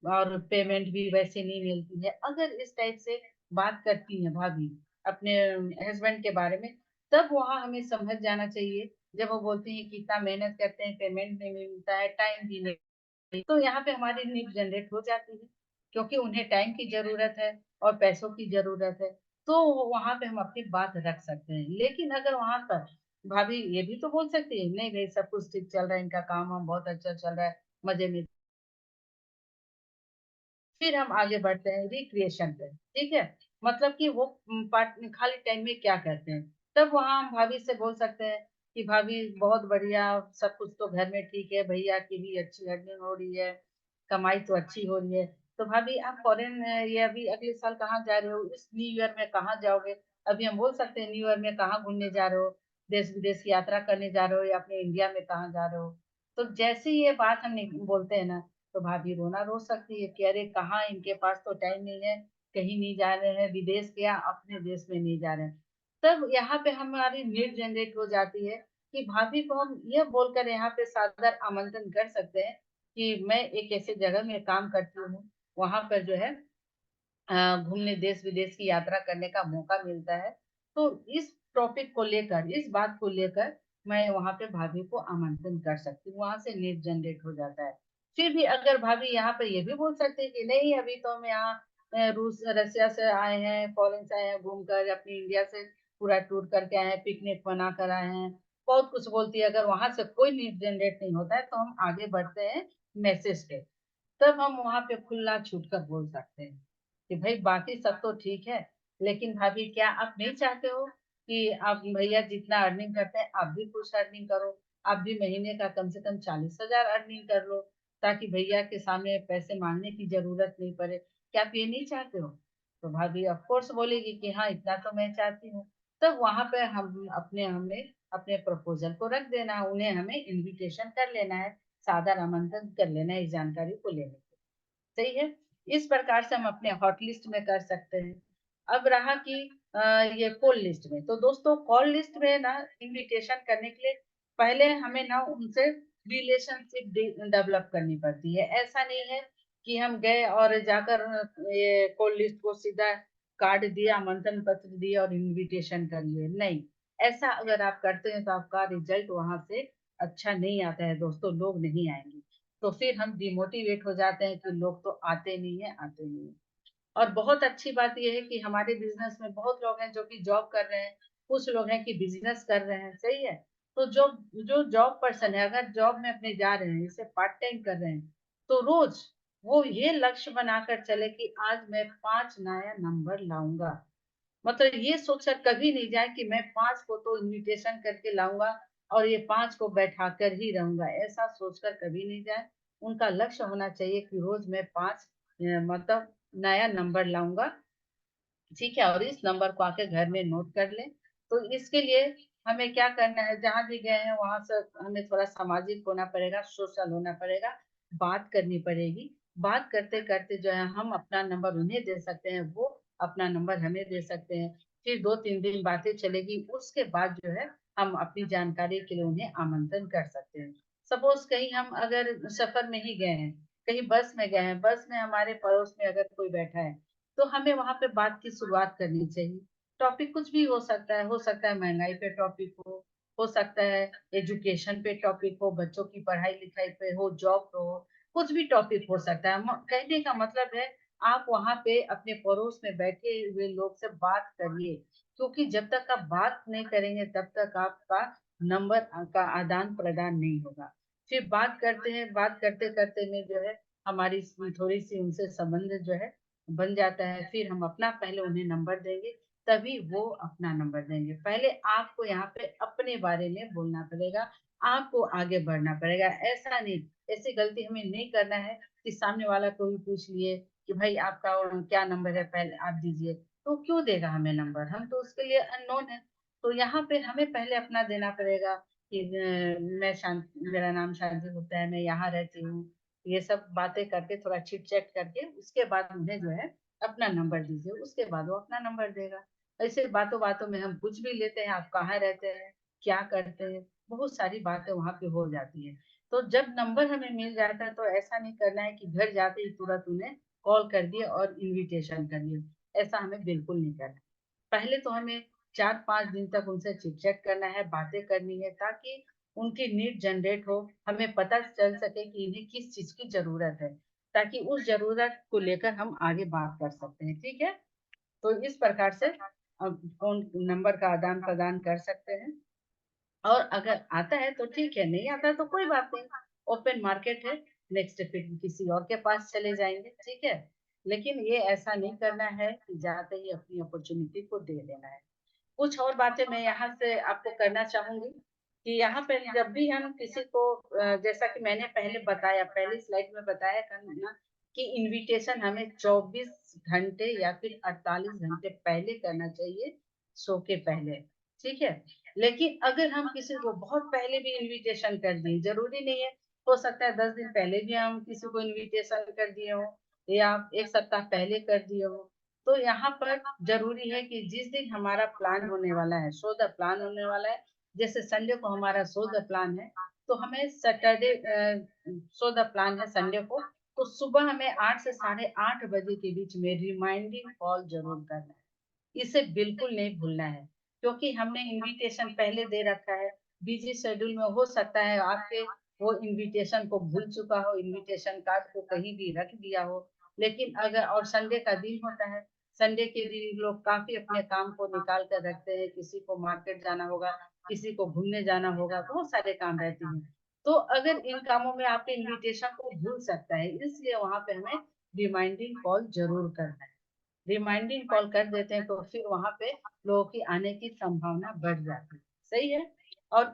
Speaker 5: और पेमेंट भी वैसे नहीं मिलती है। अगर इस टाइप से बात करती है भाभी अपने हस्बैंड के बारे में, तब वहां हमें समझ जाना चाहिए। जब वो बोलती है कि इतना मेहनत करते हैं पेमेंट नहीं मिलता है, टाइम भी नहीं, तो यहाँ पे हमारी नीड जनरेट हो जाती है क्योंकि उन्हें टाइम की जरूरत है और पैसों की जरूरत है। तो वहां पे हम अपनी बात रख सकते हैं। लेकिन अगर वहां पर भाभी ये भी तो बोल सकती है नहीं भाई सब कुछ ठीक चल रहा है, इनका काम हम बहुत अच्छा चल रहा है, मजे में। फिर हम आगे बढ़ते हैं रिक्रिएशन पे, ठीक है। मतलब कि वो पार्ट खाली टाइम में क्या करते हैं। तब वहां हम भाभी से बोल सकते हैं कि भाभी बहुत बढ़िया, सब कुछ तो घर में ठीक है, भैया की भी अच्छी अर्निंग हो रही है, कमाई तो अच्छी हो रही है। तो भाभी आप फॉरेन ये अभी अगले साल कहाँ जा रहे हो, इस न्यू ईयर में कहाँ जाओगे। अभी हम बोल सकते हैं न्यू ईयर में कहाँ घूमने जा रहे हो, देश विदेश की यात्रा करने जा रहे हो या अपने इंडिया में कहाँ जा रहे हो। तो जैसे ही ये बात हम बोलते हैं ना तो भाभी रोना रो सकती है कि अरे कहाँ, इनके पास तो टाइम नहीं है, कहीं नहीं जा रहे हैं, विदेश या अपने देश में नहीं जा रहे हैं। तब यहाँ पे हमारी नीड जनरेट हो जाती है कि भाभी को हम यह बोलकर यहाँ पे सादर आमंत्रण कर सकते हैं कि मैं एक ऐसे जगह में काम करती हूँ, वहां पर जो है घूमने देश विदेश की यात्रा करने का मौका मिलता है। तो इस टॉपिक को लेकर, इस बात को लेकर मैं वहां पे भाभी को आमंत्रण कर सकती हूँ, वहां से नीड जनरेट हो जाता है। फिर भी अगर भाभी यहाँ पे ये भी बोल सकते हैं कि नहीं अभी तो हम यहाँ रूस रसिया से आए हैं, फॉरेन से आए हैं, घूम कर अपनी इंडिया से पूरा टूर करके आए हैं, पिकनिक मना कर आए हैं, बहुत कुछ बोलती है। अगर वहां से कोई नीड जनरेट नहीं होता है तो हम आगे बढ़ते हैं मैसेज पे। तब हम वहां पे खुला छूट कर बोल सकते हैं कि भाई बाकी सब तो ठीक है, लेकिन भाभी क्या आप नहीं चाहते हो कि आप भैया जितना अर्निंग करते हैं आप भी कुछ अर्निंग करो, आप भी महीने का कम से कम 40,000 अर्निंग कर लो ताकि भैया के सामने पैसे मांगने की जरूरत नहीं पड़े। क्या आप ये नहीं चाहते हो। तो भाभी ऑफ कोर्स बोलेगी कि हाँ इतना तो मैं चाहती हूँ। तब वहां पे हम हमें अपने प्रपोजल को रख देना, उन्हें हमें इनविटेशन कर लेना है, सादर आमंत्रण कर लेना है इस जानकारी को लेने के। सही है। इस प्रकार से हम अपने हॉट लिस्ट में कर सकते हैं। अब रहा कि ये कॉल लिस्ट में, तो दोस्तों कॉल लिस्ट में ना इनविटेशन करने के लिए पहले हमें ना उनसे रिलेशनशिप डेवलप करनी पड़ती है। ऐसा नहीं है कि हम गए और जाकर ये कॉल लिस्ट को सीधा कार्ड दिया, आमंत्रण पत्र दिया और इनविटेशन कर लिए, नहीं। ऐसा अगर आप करते हैं तो आपका रिजल्ट वहां से अच्छा नहीं आता है दोस्तों, लोग नहीं आएंगे, तो फिर हम डिमोटिवेट हो जाते हैं कि लोग तो आते नहीं है, आते नहीं है। और बहुत अच्छी बात यह है कि हमारे बिजनेस में बहुत लोग हैं जो कि जॉब कर रहे हैं, कुछ लोग हैं कि बिजनेस कर रहे हैं, सही है। तो जो जो जॉब पर्सन है, अगर जॉब में अपने जा रहे हैं, इसे पार्ट टाइम कर रहे हैं, तो रोज वो ये लक्ष्य बनाकर चले कि आज मैं 5 नया नंबर लाऊंगा। मतलब ये सोचकर कभी नहीं जाए कि मैं 5 को तो इनविटेशन करके लाऊंगा और ये 5 को बैठा कर ही रहूंगा, ऐसा सोचकर कभी नहीं जाए। उनका लक्ष्य होना चाहिए कि रोज मैं 5 मतलब नया नंबर लाऊंगा, ठीक है, और इस नंबर को आके घर में नोट कर लें। तो इसके लिए हमें क्या करना है, जहां भी गए हैं वहां से हमें थोड़ा सामाजिक होना पड़ेगा, सोशल होना पड़ेगा, बात करनी पड़ेगी। बात करते करते जो है हम अपना नंबर उन्हें दे सकते हैं, वो अपना नंबर हमें दे सकते हैं। फिर 2-3 दिन बातें चलेगी, उसके बाद जो है हम अपनी जानकारी के लिए उन्हें आमंत्रण कर सकते हैं। सपोज कहीं हम अगर सफर में ही गए हैं, कहीं बस में गए हैं, बस में हमारे पड़ोस में अगर कोई बैठा है, तो हमें वहां पे बात की शुरुआत करनी चाहिए। टॉपिक कुछ भी हो सकता है महंगाई पे टॉपिक हो सकता है एजुकेशन पे टॉपिक हो, बच्चों की पढ़ाई लिखाई पे हो, जॉब पे हो, कुछ भी टॉपिक हो सकता है। कहने का मतलब है आप वहां पे अपने पड़ोस में बैठे हुए लोग से बात करिए, क्योंकि जब तक आप बात नहीं करेंगे तब तक आपका नंबर का आदान प्रदान नहीं होगा। फिर बात करते हैं, बात करते करते में जो है हमारी थोड़ी सी उनसे संबंध जो है बन जाता है। फिर हम अपना पहले उन्हें नंबर देंगे, तभी वो अपना नंबर देंगे। पहले आपको यहाँ पे अपने बारे में बोलना पड़ेगा, आपको आगे बढ़ना पड़ेगा। ऐसा नहीं, ऐसी गलती हमें नहीं करना है कि सामने वाला को भी पूछ लिए कि भाई आपका क्या नंबर है, पहले आप दीजिए, तो क्यों देगा हमें नंबर, हम तो उसके लिए अननोन है। तो यहाँ पे हमें पहले अपना देना पड़ेगा कि मैं शांति, मेरा नाम शांति गुप्ता है, मैं यहाँ रहती हूँ, ये सब बातें करके थोड़ा चिट चैट करके उसके बाद उन्हें जो है अपना नंबर दीजिए, उसके बाद वो अपना नंबर देगा। ऐसे बातों बातों में हम पूछ भी लेते हैं आप कहाँ रहते हैं, क्या करते हैं, बहुत सारी बातें वहां पे हो जाती है। तो जब नंबर हमें मिल जाता है तो ऐसा नहीं करना है कि घर जाते ही तुरंत उन्हें कॉल कर दिए और इन्विटेशन कर दिए, ऐसा हमें बिल्कुल नहीं करना। पहले तो हमें 4-5 दिन तक उनसे चिट चैट करना है, बातें करनी है, ताकि उनकी नीड जनरेट हो, हमें पता चल सके कि इन्हें किस चीज की जरूरत है, ताकि उस जरूरत को लेकर हम आगे बात कर सकते हैं, ठीक है। तो इस प्रकार से अब फोन नंबर का आदान प्रदान कर सकते हैं। और अगर आता है तो ठीक है, नहीं आता तो कोई बात नहीं, ओपन मार्केट है, नेक्स्ट फिर किसी और के पास चले जाएंगे, ठीक है। लेकिन ये ऐसा नहीं करना है कि जाते ही अपनी अपॉर्चुनिटी को दे देना है। कुछ और बातें मैं यहाँ से आपको करना चाहूंगी कि यहाँ पे जब भी हम किसी को जैसा कि मैंने पहले बताया, पहली स्लाइड में बताया था ना कि इनविटेशन हमें 24 घंटे या फिर 48 घंटे पहले करना चाहिए, शो के पहले, ठीक है। लेकिन अगर हम किसी को बहुत पहले भी इनविटेशन कर दिए, जरूरी नहीं है, हो सकता है 10 दिन पहले भी हम किसी को इनविटेशन कर दिए हो या 1 सप्ताह पहले कर दिए हो, तो यहाँ पर जरूरी है कि जिस दिन हमारा प्लान होने वाला है, शो द प्लान होने वाला है, जैसे संडे को हमारा शो द प्लान है, तो हमें सैटरडे शो द प्लान है संडे को, तो सुबह हमें 8 से 8:30 बजे के बीच में रिमाइंडिंग कॉल जरूर करना है। इसे बिल्कुल नहीं भूलना है, क्योंकि हमने इनविटेशन पहले दे रखा है, बिजी शेड्यूल में हो सकता है आपके वो इनविटेशन को भूल चुका हो, इनविटेशन कार्ड को कहीं भी रख दिया हो। लेकिन अगर और संडे का दिन होता है, संडे के दिन लोग काफी अपने काम को निकाल कर रखते हैं, किसी को मार्केट जाना होगा, किसी को घूमने जाना होगा, बहुत सारे काम रहते हैं। तो अगर इन कामों में आपके इनविटेशन को भूल सकता है, इसलिए वहां पे हमें रिमाइंडिंग कॉल जरूर करना है। रिमाइंडिंग कॉल कर देते हैं तो फिर वहां पे लोगों की आने की संभावना बढ़ जाती है, सही है। और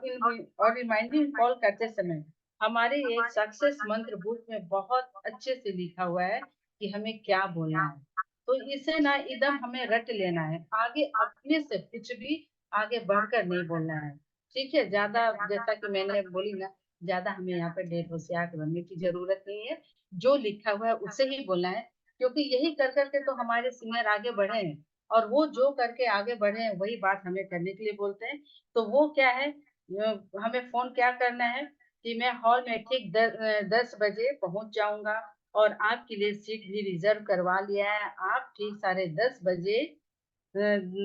Speaker 5: रिमाइंडिंग कॉल करते समय हमारे एक सक्सेस मंत्र बुक में बहुत अच्छे से लिखा हुआ है कि हमें क्या बोलना है। तो इसे ना एकदम हमें रट लेना है, आगे अपने से कुछ भी आगे बढ़कर नहीं बोलना है, ठीक है। ज्यादा जैसा कि मैंने बोली ना, ज्यादा हमें यहाँ पे ढेर होशियार बनने की जरूरत नहीं है, जो लिखा हुआ है उसे ही बोलना है, क्योंकि यही कर करके तो हमारे सीनियर आगे बढ़े हैं, और वो जो करके आगे बढ़े हैं वही बात हमें करने के लिए बोलते हैं। तो वो क्या है, हमें फोन क्या करना है कि मैं हॉल में ठीक 10 बजे पहुंच जाऊंगा, और आपके लिए सीट भी रिजर्व करवा लिया है, आप ठीक 10:30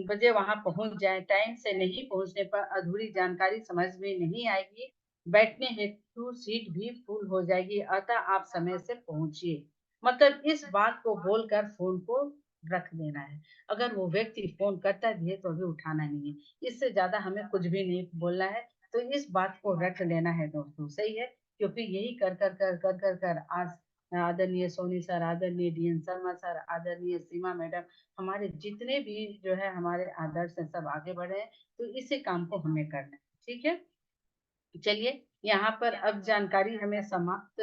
Speaker 5: बजे वहां पहुंच जाए। टाइम से नहीं पहुंचने पर अधूरी जानकारी समझ में नहीं आएगी, बैठने हेतु सीट भी फुल हो जाएगी, अतः आप समय से पहुंचिए। मतलब इस बात को बोलकर फोन को रख देना है। अगर वो व्यक्ति फोन करता भी है तो भी उठाना नहीं है। इससे ज्यादा हमें कुछ भी नहीं बोलना है। तो इस बात को रट लेना है दोस्तों, सही है। क्योंकि यही कर आज आदरणीय सोनी सर, आदरणीय डीएन शर्मा सर, आदरणीय सीमा मैडम, हमारे जितने भी जो है हमारे आदर्श हैं, सब आगे बढ़े हैं। तो इसी काम को हमें करना है, ठीक है। चलिए, यहाँ पर अब जानकारी हमें समाप्त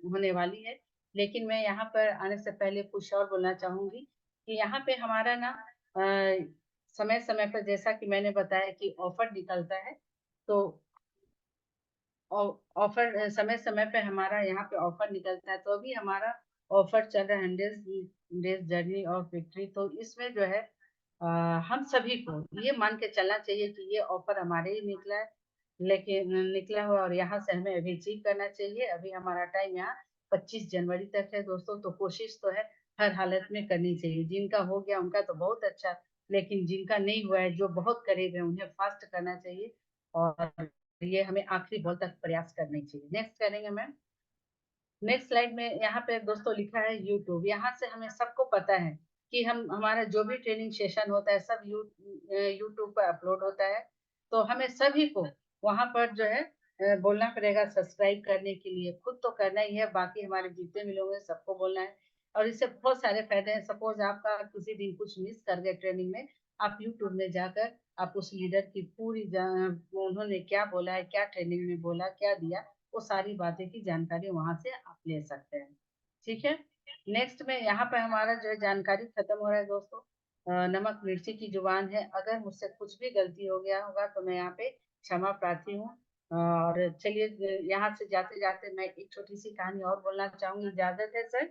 Speaker 5: होने वाली है। लेकिन मैं यहाँ पर आने से पहले कुछ और बोलना चाहूंगी कि यहाँ पे हमारा ना समय समय पर, जैसा कि मैंने बताया कि ऑफर निकलता है, तो ऑफर समय समय पे हमारा यहाँ पे ऑफर निकलता है। तो अभी हमारा ऑफर चल रहा है 100 डेज जर्नी ऑफ विक्ट्री। तो इसमें जो है हम सभी को ये मान के चलना चाहिए कि ये ऑफर हमारे ही निकला है, लेकिन निकला हुआ, और यहाँ से हमें अभी अचीव करना चाहिए। अभी हमारा टाइम यहाँ 25 जनवरी तक है दोस्तों। तो कोशिश तो है हर हालत में करनी चाहिए। जिनका हो गया उनका तो बहुत अच्छा, लेकिन जिनका नहीं हुआ है, जो बहुत करीब है, उन्हें फास्ट करना चाहिए। और ये हमें आखिरी बॉल तक प्रयास करनी चाहिए। नेक्स्ट करेंगे मैम। नेक्स्ट स्लाइड में यहाँ पे दोस्तों लिखा है यूट्यूब। यहाँ से हमें सबको पता है कि हम हमारा जो भी ट्रेनिंग सेशन होता है सब यूट्यूब पर अपलोड होता है। तो हमें सभी को वहां पर जो है बोलना पड़ेगा सब्सक्राइब करने के लिए। खुद तो करना ही है, बाकी हमारे जितने भी लोग हैं सबको बोलना है। और इससे बहुत सारे फायदे हैं। सपोज आपका किसी दिन कुछ मिस कर गए ट्रेनिंग में, आप यूट्यूब में जाकर आप उस लीडर की पूरी उन्होंने क्या बोला है, क्या ट्रेनिंग में बोला, क्या दिया, वो सारी बातें की जानकारी वहां से आप ले सकते हैं, ठीक है। नेक्स्ट में यहाँ पे हमारा जो है जानकारी खत्म हो रहा है दोस्तों। नमक मिर्ची की जुबान है, अगर मुझसे कुछ भी गलती हो गया होगा तो मैं यहाँ पे क्षमा प्रार्थी हूँ। और चलिए, यहाँ से जाते जाते मैं एक छोटी सी कहानी और बोलना चाहूंगी, इजाजत है सर?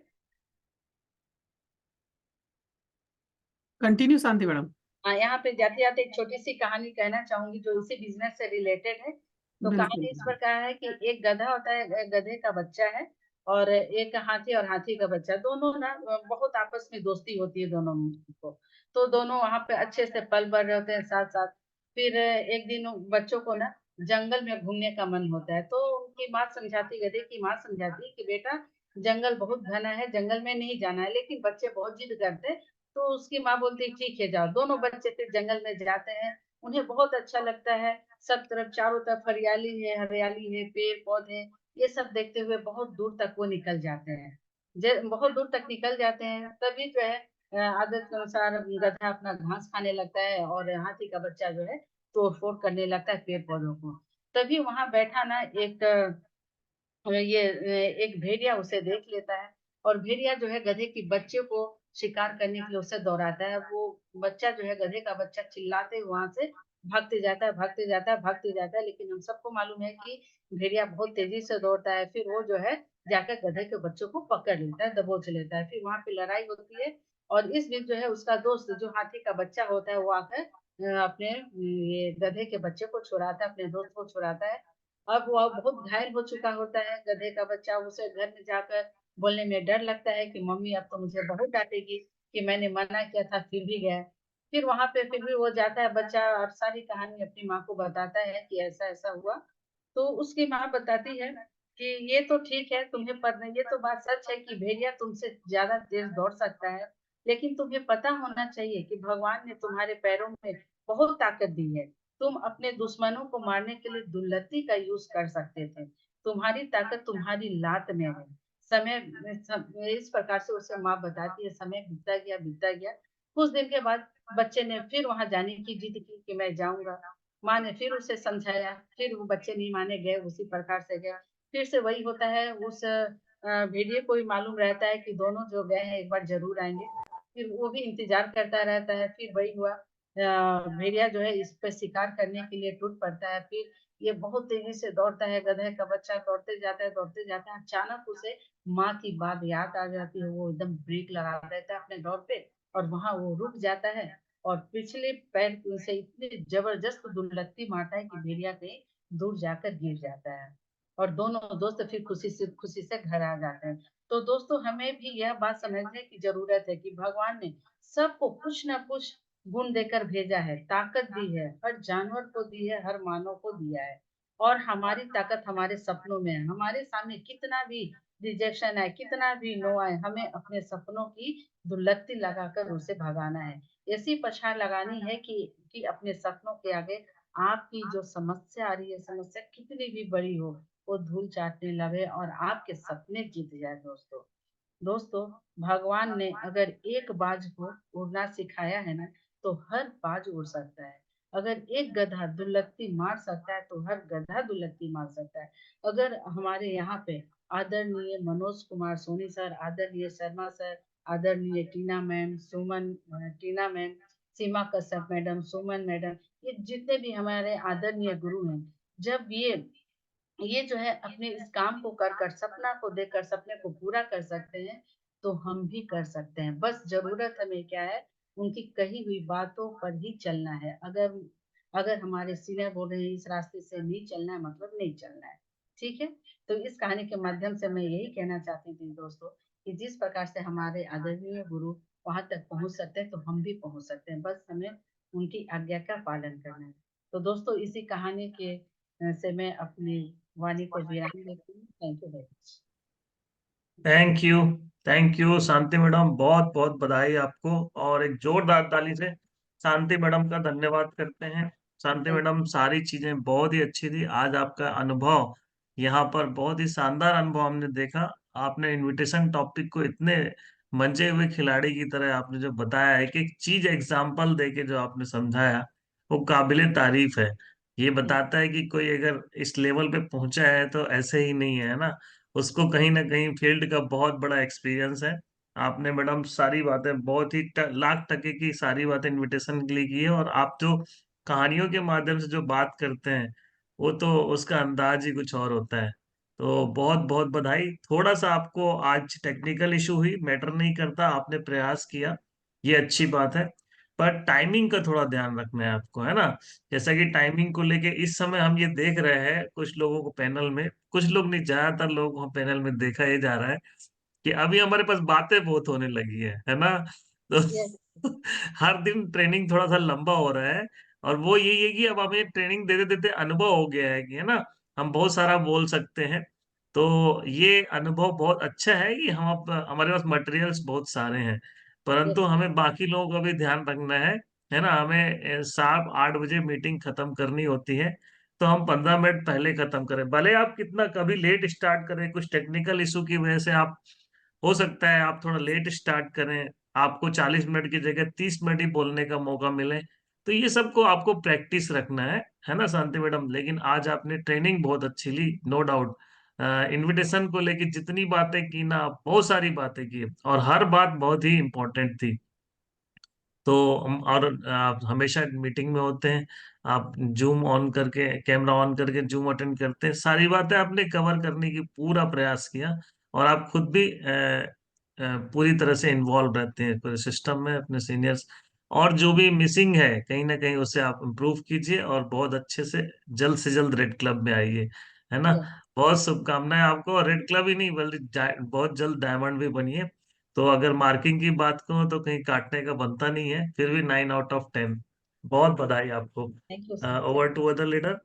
Speaker 2: कंटिन्यू शांति मैडम।
Speaker 5: हाँ, यहाँ पे जाते जाते एक छोटी सी कहानी कहना चाहूंगी जो इसी बिजनेस से रिलेटेड है। तो
Speaker 2: बिल्कुल।
Speaker 5: कहानी इस प्रकार है कि एक गधा होता है, गधे का बच्चा है, और एक हाथी और हाथी का बच्चा, दोनों ना बहुत आपस में दोस्ती होती है दोनों को। तो दोनों वहां पे अच्छे से पल भर रहे होते हैं साथ साथ। फिर एक दिन उन बच्चों को ना जंगल में घूमने का मन होता है। तो उनकी माँ समझाती, गधे की माँ समझाती कि बेटा जंगल बहुत घना है, जंगल में नहीं जाना है। लेकिन बच्चे बहुत जिद करते हैं। तो उसकी माँ बोलती है ठीक है जाओ। दोनों बच्चे फिर जंगल में जाते हैं। उन्हें बहुत अच्छा लगता है। सब तरफ चारों तरफ हरियाली है, हरियाली है, पेड़ पौधे, ये सब देखते हुए बहुत दूर तक वो निकल जाते हैं। बहुत दूर तक निकल जाते हैं, तभी जो है आदत के अनुसार गधा अपना घास खाने लगता है और हाथी का बच्चा जो है तोड़ फोड़ करने लगता है पेड़ पौधों को। तभी वहां बैठा ना एक भेड़िया उसे देख लेता है। और भेड़िया जो है गधे की बच्चे को शिकार करने के लिए उसे दौड़ाता है। वो बच्चा जो है, गधे का बच्चा, चिल्लाते वहां से भागते जाता है, भागते जाता है, भागते जाता है। लेकिन हम सबको मालूम है कि भेड़िया बहुत तेजी से दौड़ता है। फिर वो जो है जाकर गधे के बच्चों को पकड़ लेता है, दबोच लेता है। फिर वहां पे लड़ाई होती है। और इस बीच जो है उसका दोस्त जो हाथी का बच्चा होता है वो आकर अपने ये गधे के बच्चे को छुड़ाता है, अपने दोस्त को छुड़ाता है। अब वो बहुत घायल हो चुका होता है गधे का बच्चा। उसे घर में जाकर बोलने में डर लगता है कि मम्मी अब तो मुझे बहुत डांटेगी कि मैंने मना किया था फिर भी गया। फिर वहां पे फिर भी वो जाता है बच्चा, और सारी कहानी अपनी माँ को बताता है कि ऐसा ऐसा हुआ। तो उसकी माँ बताती है कि ये तो ठीक है, तुम्हें पता, ये तो बात सच है कि भेड़िया तुमसे ज्यादा तेज दौड़ सकता है। लेकिन तुम्हें पता होना चाहिए कि भगवान ने तुम्हारे पैरों में बहुत ताकत दी है। तुम अपने दुश्मनों को मारने के लिए दुर्लत्ती का यूज कर सकते थे। तुम्हारी ताकत तुम्हारी लात में है। इस प्रकार से उसे माँ बताती है। समय बीतता गया, बीतता गया। कुछ दिन के बाद बच्चे ने फिर वहां जाने की जिद की कि मैं जाऊंगा। माँ ने फिर उसे समझाया, फिर वो बच्चे नहीं माने, गए उसी प्रकार से गया। फिर से वही होता है। उस भेड़िए को भी मालूम रहता है कि दोनों जो गए हैं एक बार जरूर आएंगे। फिर वो भी इंतजार करता रहता है। फिर वही हुआ, भेड़िया जो है इस पे शिकार करने के लिए टूट पड़ता है। फिर ये बहुत तेजी से दौड़ता है, गधे का बच्चा दौड़ते जाता है, दौड़ते जाता है। अचानक उसे माँ की बात याद आ जाती है। वो एकदम ब्रेक लगा देता है अपने दौड़ पे, और वहां वो रुक जाता है। और पिछले पैर से इतनी जबरदस्त दुर्लत्ती मारता है कि भेड़िया कहीं दूर जाकर गिर जाता है। और दोनों दोस्त फिर खुशी से घर आ जाते हैं। तो दोस्तों, हमें भी यह बात समझने की जरूरत है कि भगवान ने सबको कुछ ना कुछ गुण देकर भेजा है, ताकत दी है, हर जानवर को दी है, हर मानव को दिया है। और हमारी ताकत हमारे सपनों में है। हमारे सामने कितना भी रिजेक्शन आए, कितना भी नो आए, हमें अपने सपनों की दुर्लत्ती लगाकर उसे भगाना है। ऐसी पछाड़ लगानी है कि अपने सपनों के आगे आपकी जो समस्या आ रही है, समस्या कितनी भी बड़ी हो, वो धूल चाटने लगे और आपके सपने जीत जाए। दोस्तों, भगवान ने अगर एक बाज को उड़ना सिखाया है ना, तो हर बाज उड़ सकता है। अगर एक गधा दुलत्ती मार सकता है, तो हर गधा दुलत्ती मार सकता है। अगर हमारे यहाँ पे आदरणीय मनोज कुमार सोनी सर, आदरणीय शर्मा सर, आदरणीय टीना मैम, टीना मैम, सीमा कश्यप मैडम, सुमन मैडम, ये जितने भी हमारे आदरणीय गुरु हैं, जब ये जो है अपने इस काम को कर सपना को देखकर सपने को पूरा कर सकते हैं, तो हम भी कर सकते हैं। बस जरूरत हमें क्या है, उनकी कही हुई बातों पर ही चलना है। अगर अगर हमारे सीनियर बोल रहे हैं इस रास्ते से नहीं चलना है, मतलब नहीं चलना है। ठीक है। तो इस कहानी के माध्यम से मैं यही कहना चाहती थी दोस्तों, कि जिस प्रकार से हमारे आदरणीय गुरु वहां तक पहुंच सकते हैं, तो हम भी पहुंच सकते हैं। बस हमें उनकी आज्ञा का पालन करना है। तो दोस्तों, इसी कहानी के से मैं अपनी वाणी को विराम देती हूँ। Thank you very much.
Speaker 1: Thank you. Thank you Shanti madam, बहुत बहुत बधाई आपको। और एक जोरदार ताली से शांति मैडम का धन्यवाद करते हैं। शांति
Speaker 5: थैंक
Speaker 1: मैडम, सारी चीजें बहुत ही अच्छी थी। आज आपका अनुभव यहाँ पर बहुत ही शानदार अनुभव हमने देखा। आपने इनविटेशन टॉपिक को इतने मंजे हुए खिलाड़ी की तरह आपने जो बताया है, कि एक चीज एग्जाम्पल दे के जो आपने समझाया, वो काबिले तारीफ है। ये
Speaker 5: यू।
Speaker 1: बताता है कि कोई अगर इस लेवल पे पहुंचा है तो ऐसे ही नहीं है ना, उसको कहीं ना कहीं फील्ड का बहुत बड़ा एक्सपीरियंस है। आपने मैडम सारी बातें बहुत ही लाख टके की सारी बातें इनविटेशन के लिए की है। और आप जो कहानियों के माध्यम से जो बात करते हैं, वो तो उसका अंदाज ही कुछ और होता है। तो बहुत बहुत बधाई। थोड़ा सा आपको आज टेक्निकल इशू हुई, मैटर नहीं करता, आपने प्रयास किया, ये अच्छी बात है। पर टाइमिंग का थोड़ा ध्यान रखना है आपको, है ना। जैसा कि टाइमिंग को लेके इस समय हम ये देख रहे हैं कुछ लोगों को पैनल में, कुछ लोग नहीं, ज्यादातर लोग को पैनल में देखा ही जा रहा है कि अभी हमारे पास बातें बहुत होने लगी है ना। तो
Speaker 5: यस।
Speaker 1: हर दिन ट्रेनिंग थोड़ा सा लंबा हो रहा है। और वो यही है कि अब हमें ट्रेनिंग देते देते अनुभव हो गया है कि, है ना, हम बहुत सारा बोल सकते हैं। तो ये अनुभव बहुत अच्छा है कि हम अब हमारे पास मटेरियल्स बहुत सारे हैं। परंतु
Speaker 5: यस।
Speaker 1: हमें बाकी लोगों का भी ध्यान रखना है ना। हमें शार्प 8 बजे मीटिंग खत्म करनी होती है। तो हम 15 मिनट पहले खत्म करें, भले आप कितना कभी लेट स्टार्ट करें, कुछ टेक्निकल इशू की वजह से आप, हो सकता है आप थोड़ा लेट स्टार्ट करें, आपको 40 मिनट की जगह 30 मिनट ही बोलने का मौका मिले। तो ये सबको आपको प्रैक्टिस रखना है ना शांति मैडम। लेकिन आज आपने ट्रेनिंग बहुत अच्छी ली, नो डाउट। इनविटेशन को लेके जितनी बातें की ना, बहुत सारी बातें की, और हर बात बहुत ही इंपॉर्टेंट थी। तो हम, और आप हमेशा मीटिंग में होते हैं, आप जूम ऑन करके, कैमरा ऑन करके जूम अटेंड करते हैं, सारी बातें आपने कवर करने की पूरा प्रयास किया। और आप खुद भी पूरी तरह से इन्वॉल्व रहते हैं पूरे सिस्टम में, अपने सीनियर्स। और जो भी मिसिंग है कहीं ना कहीं, उसे आप इम्प्रूव कीजिए और बहुत अच्छे से जल्द रेड क्लब में आइए, है ना।
Speaker 5: यस।
Speaker 1: बहुत शुभकामनाएं आपको। और रेड क्लब ही नहीं, बल्कि बहुत जल्द डायमंड भी बनिए। तो अगर मार्किंग की बात करूं तो कहीं काटने का बनता नहीं है, फिर भी 9 आउट ऑफ 10। बहुत बधाई आपको।
Speaker 5: Thank you sir.
Speaker 1: Over to other leader.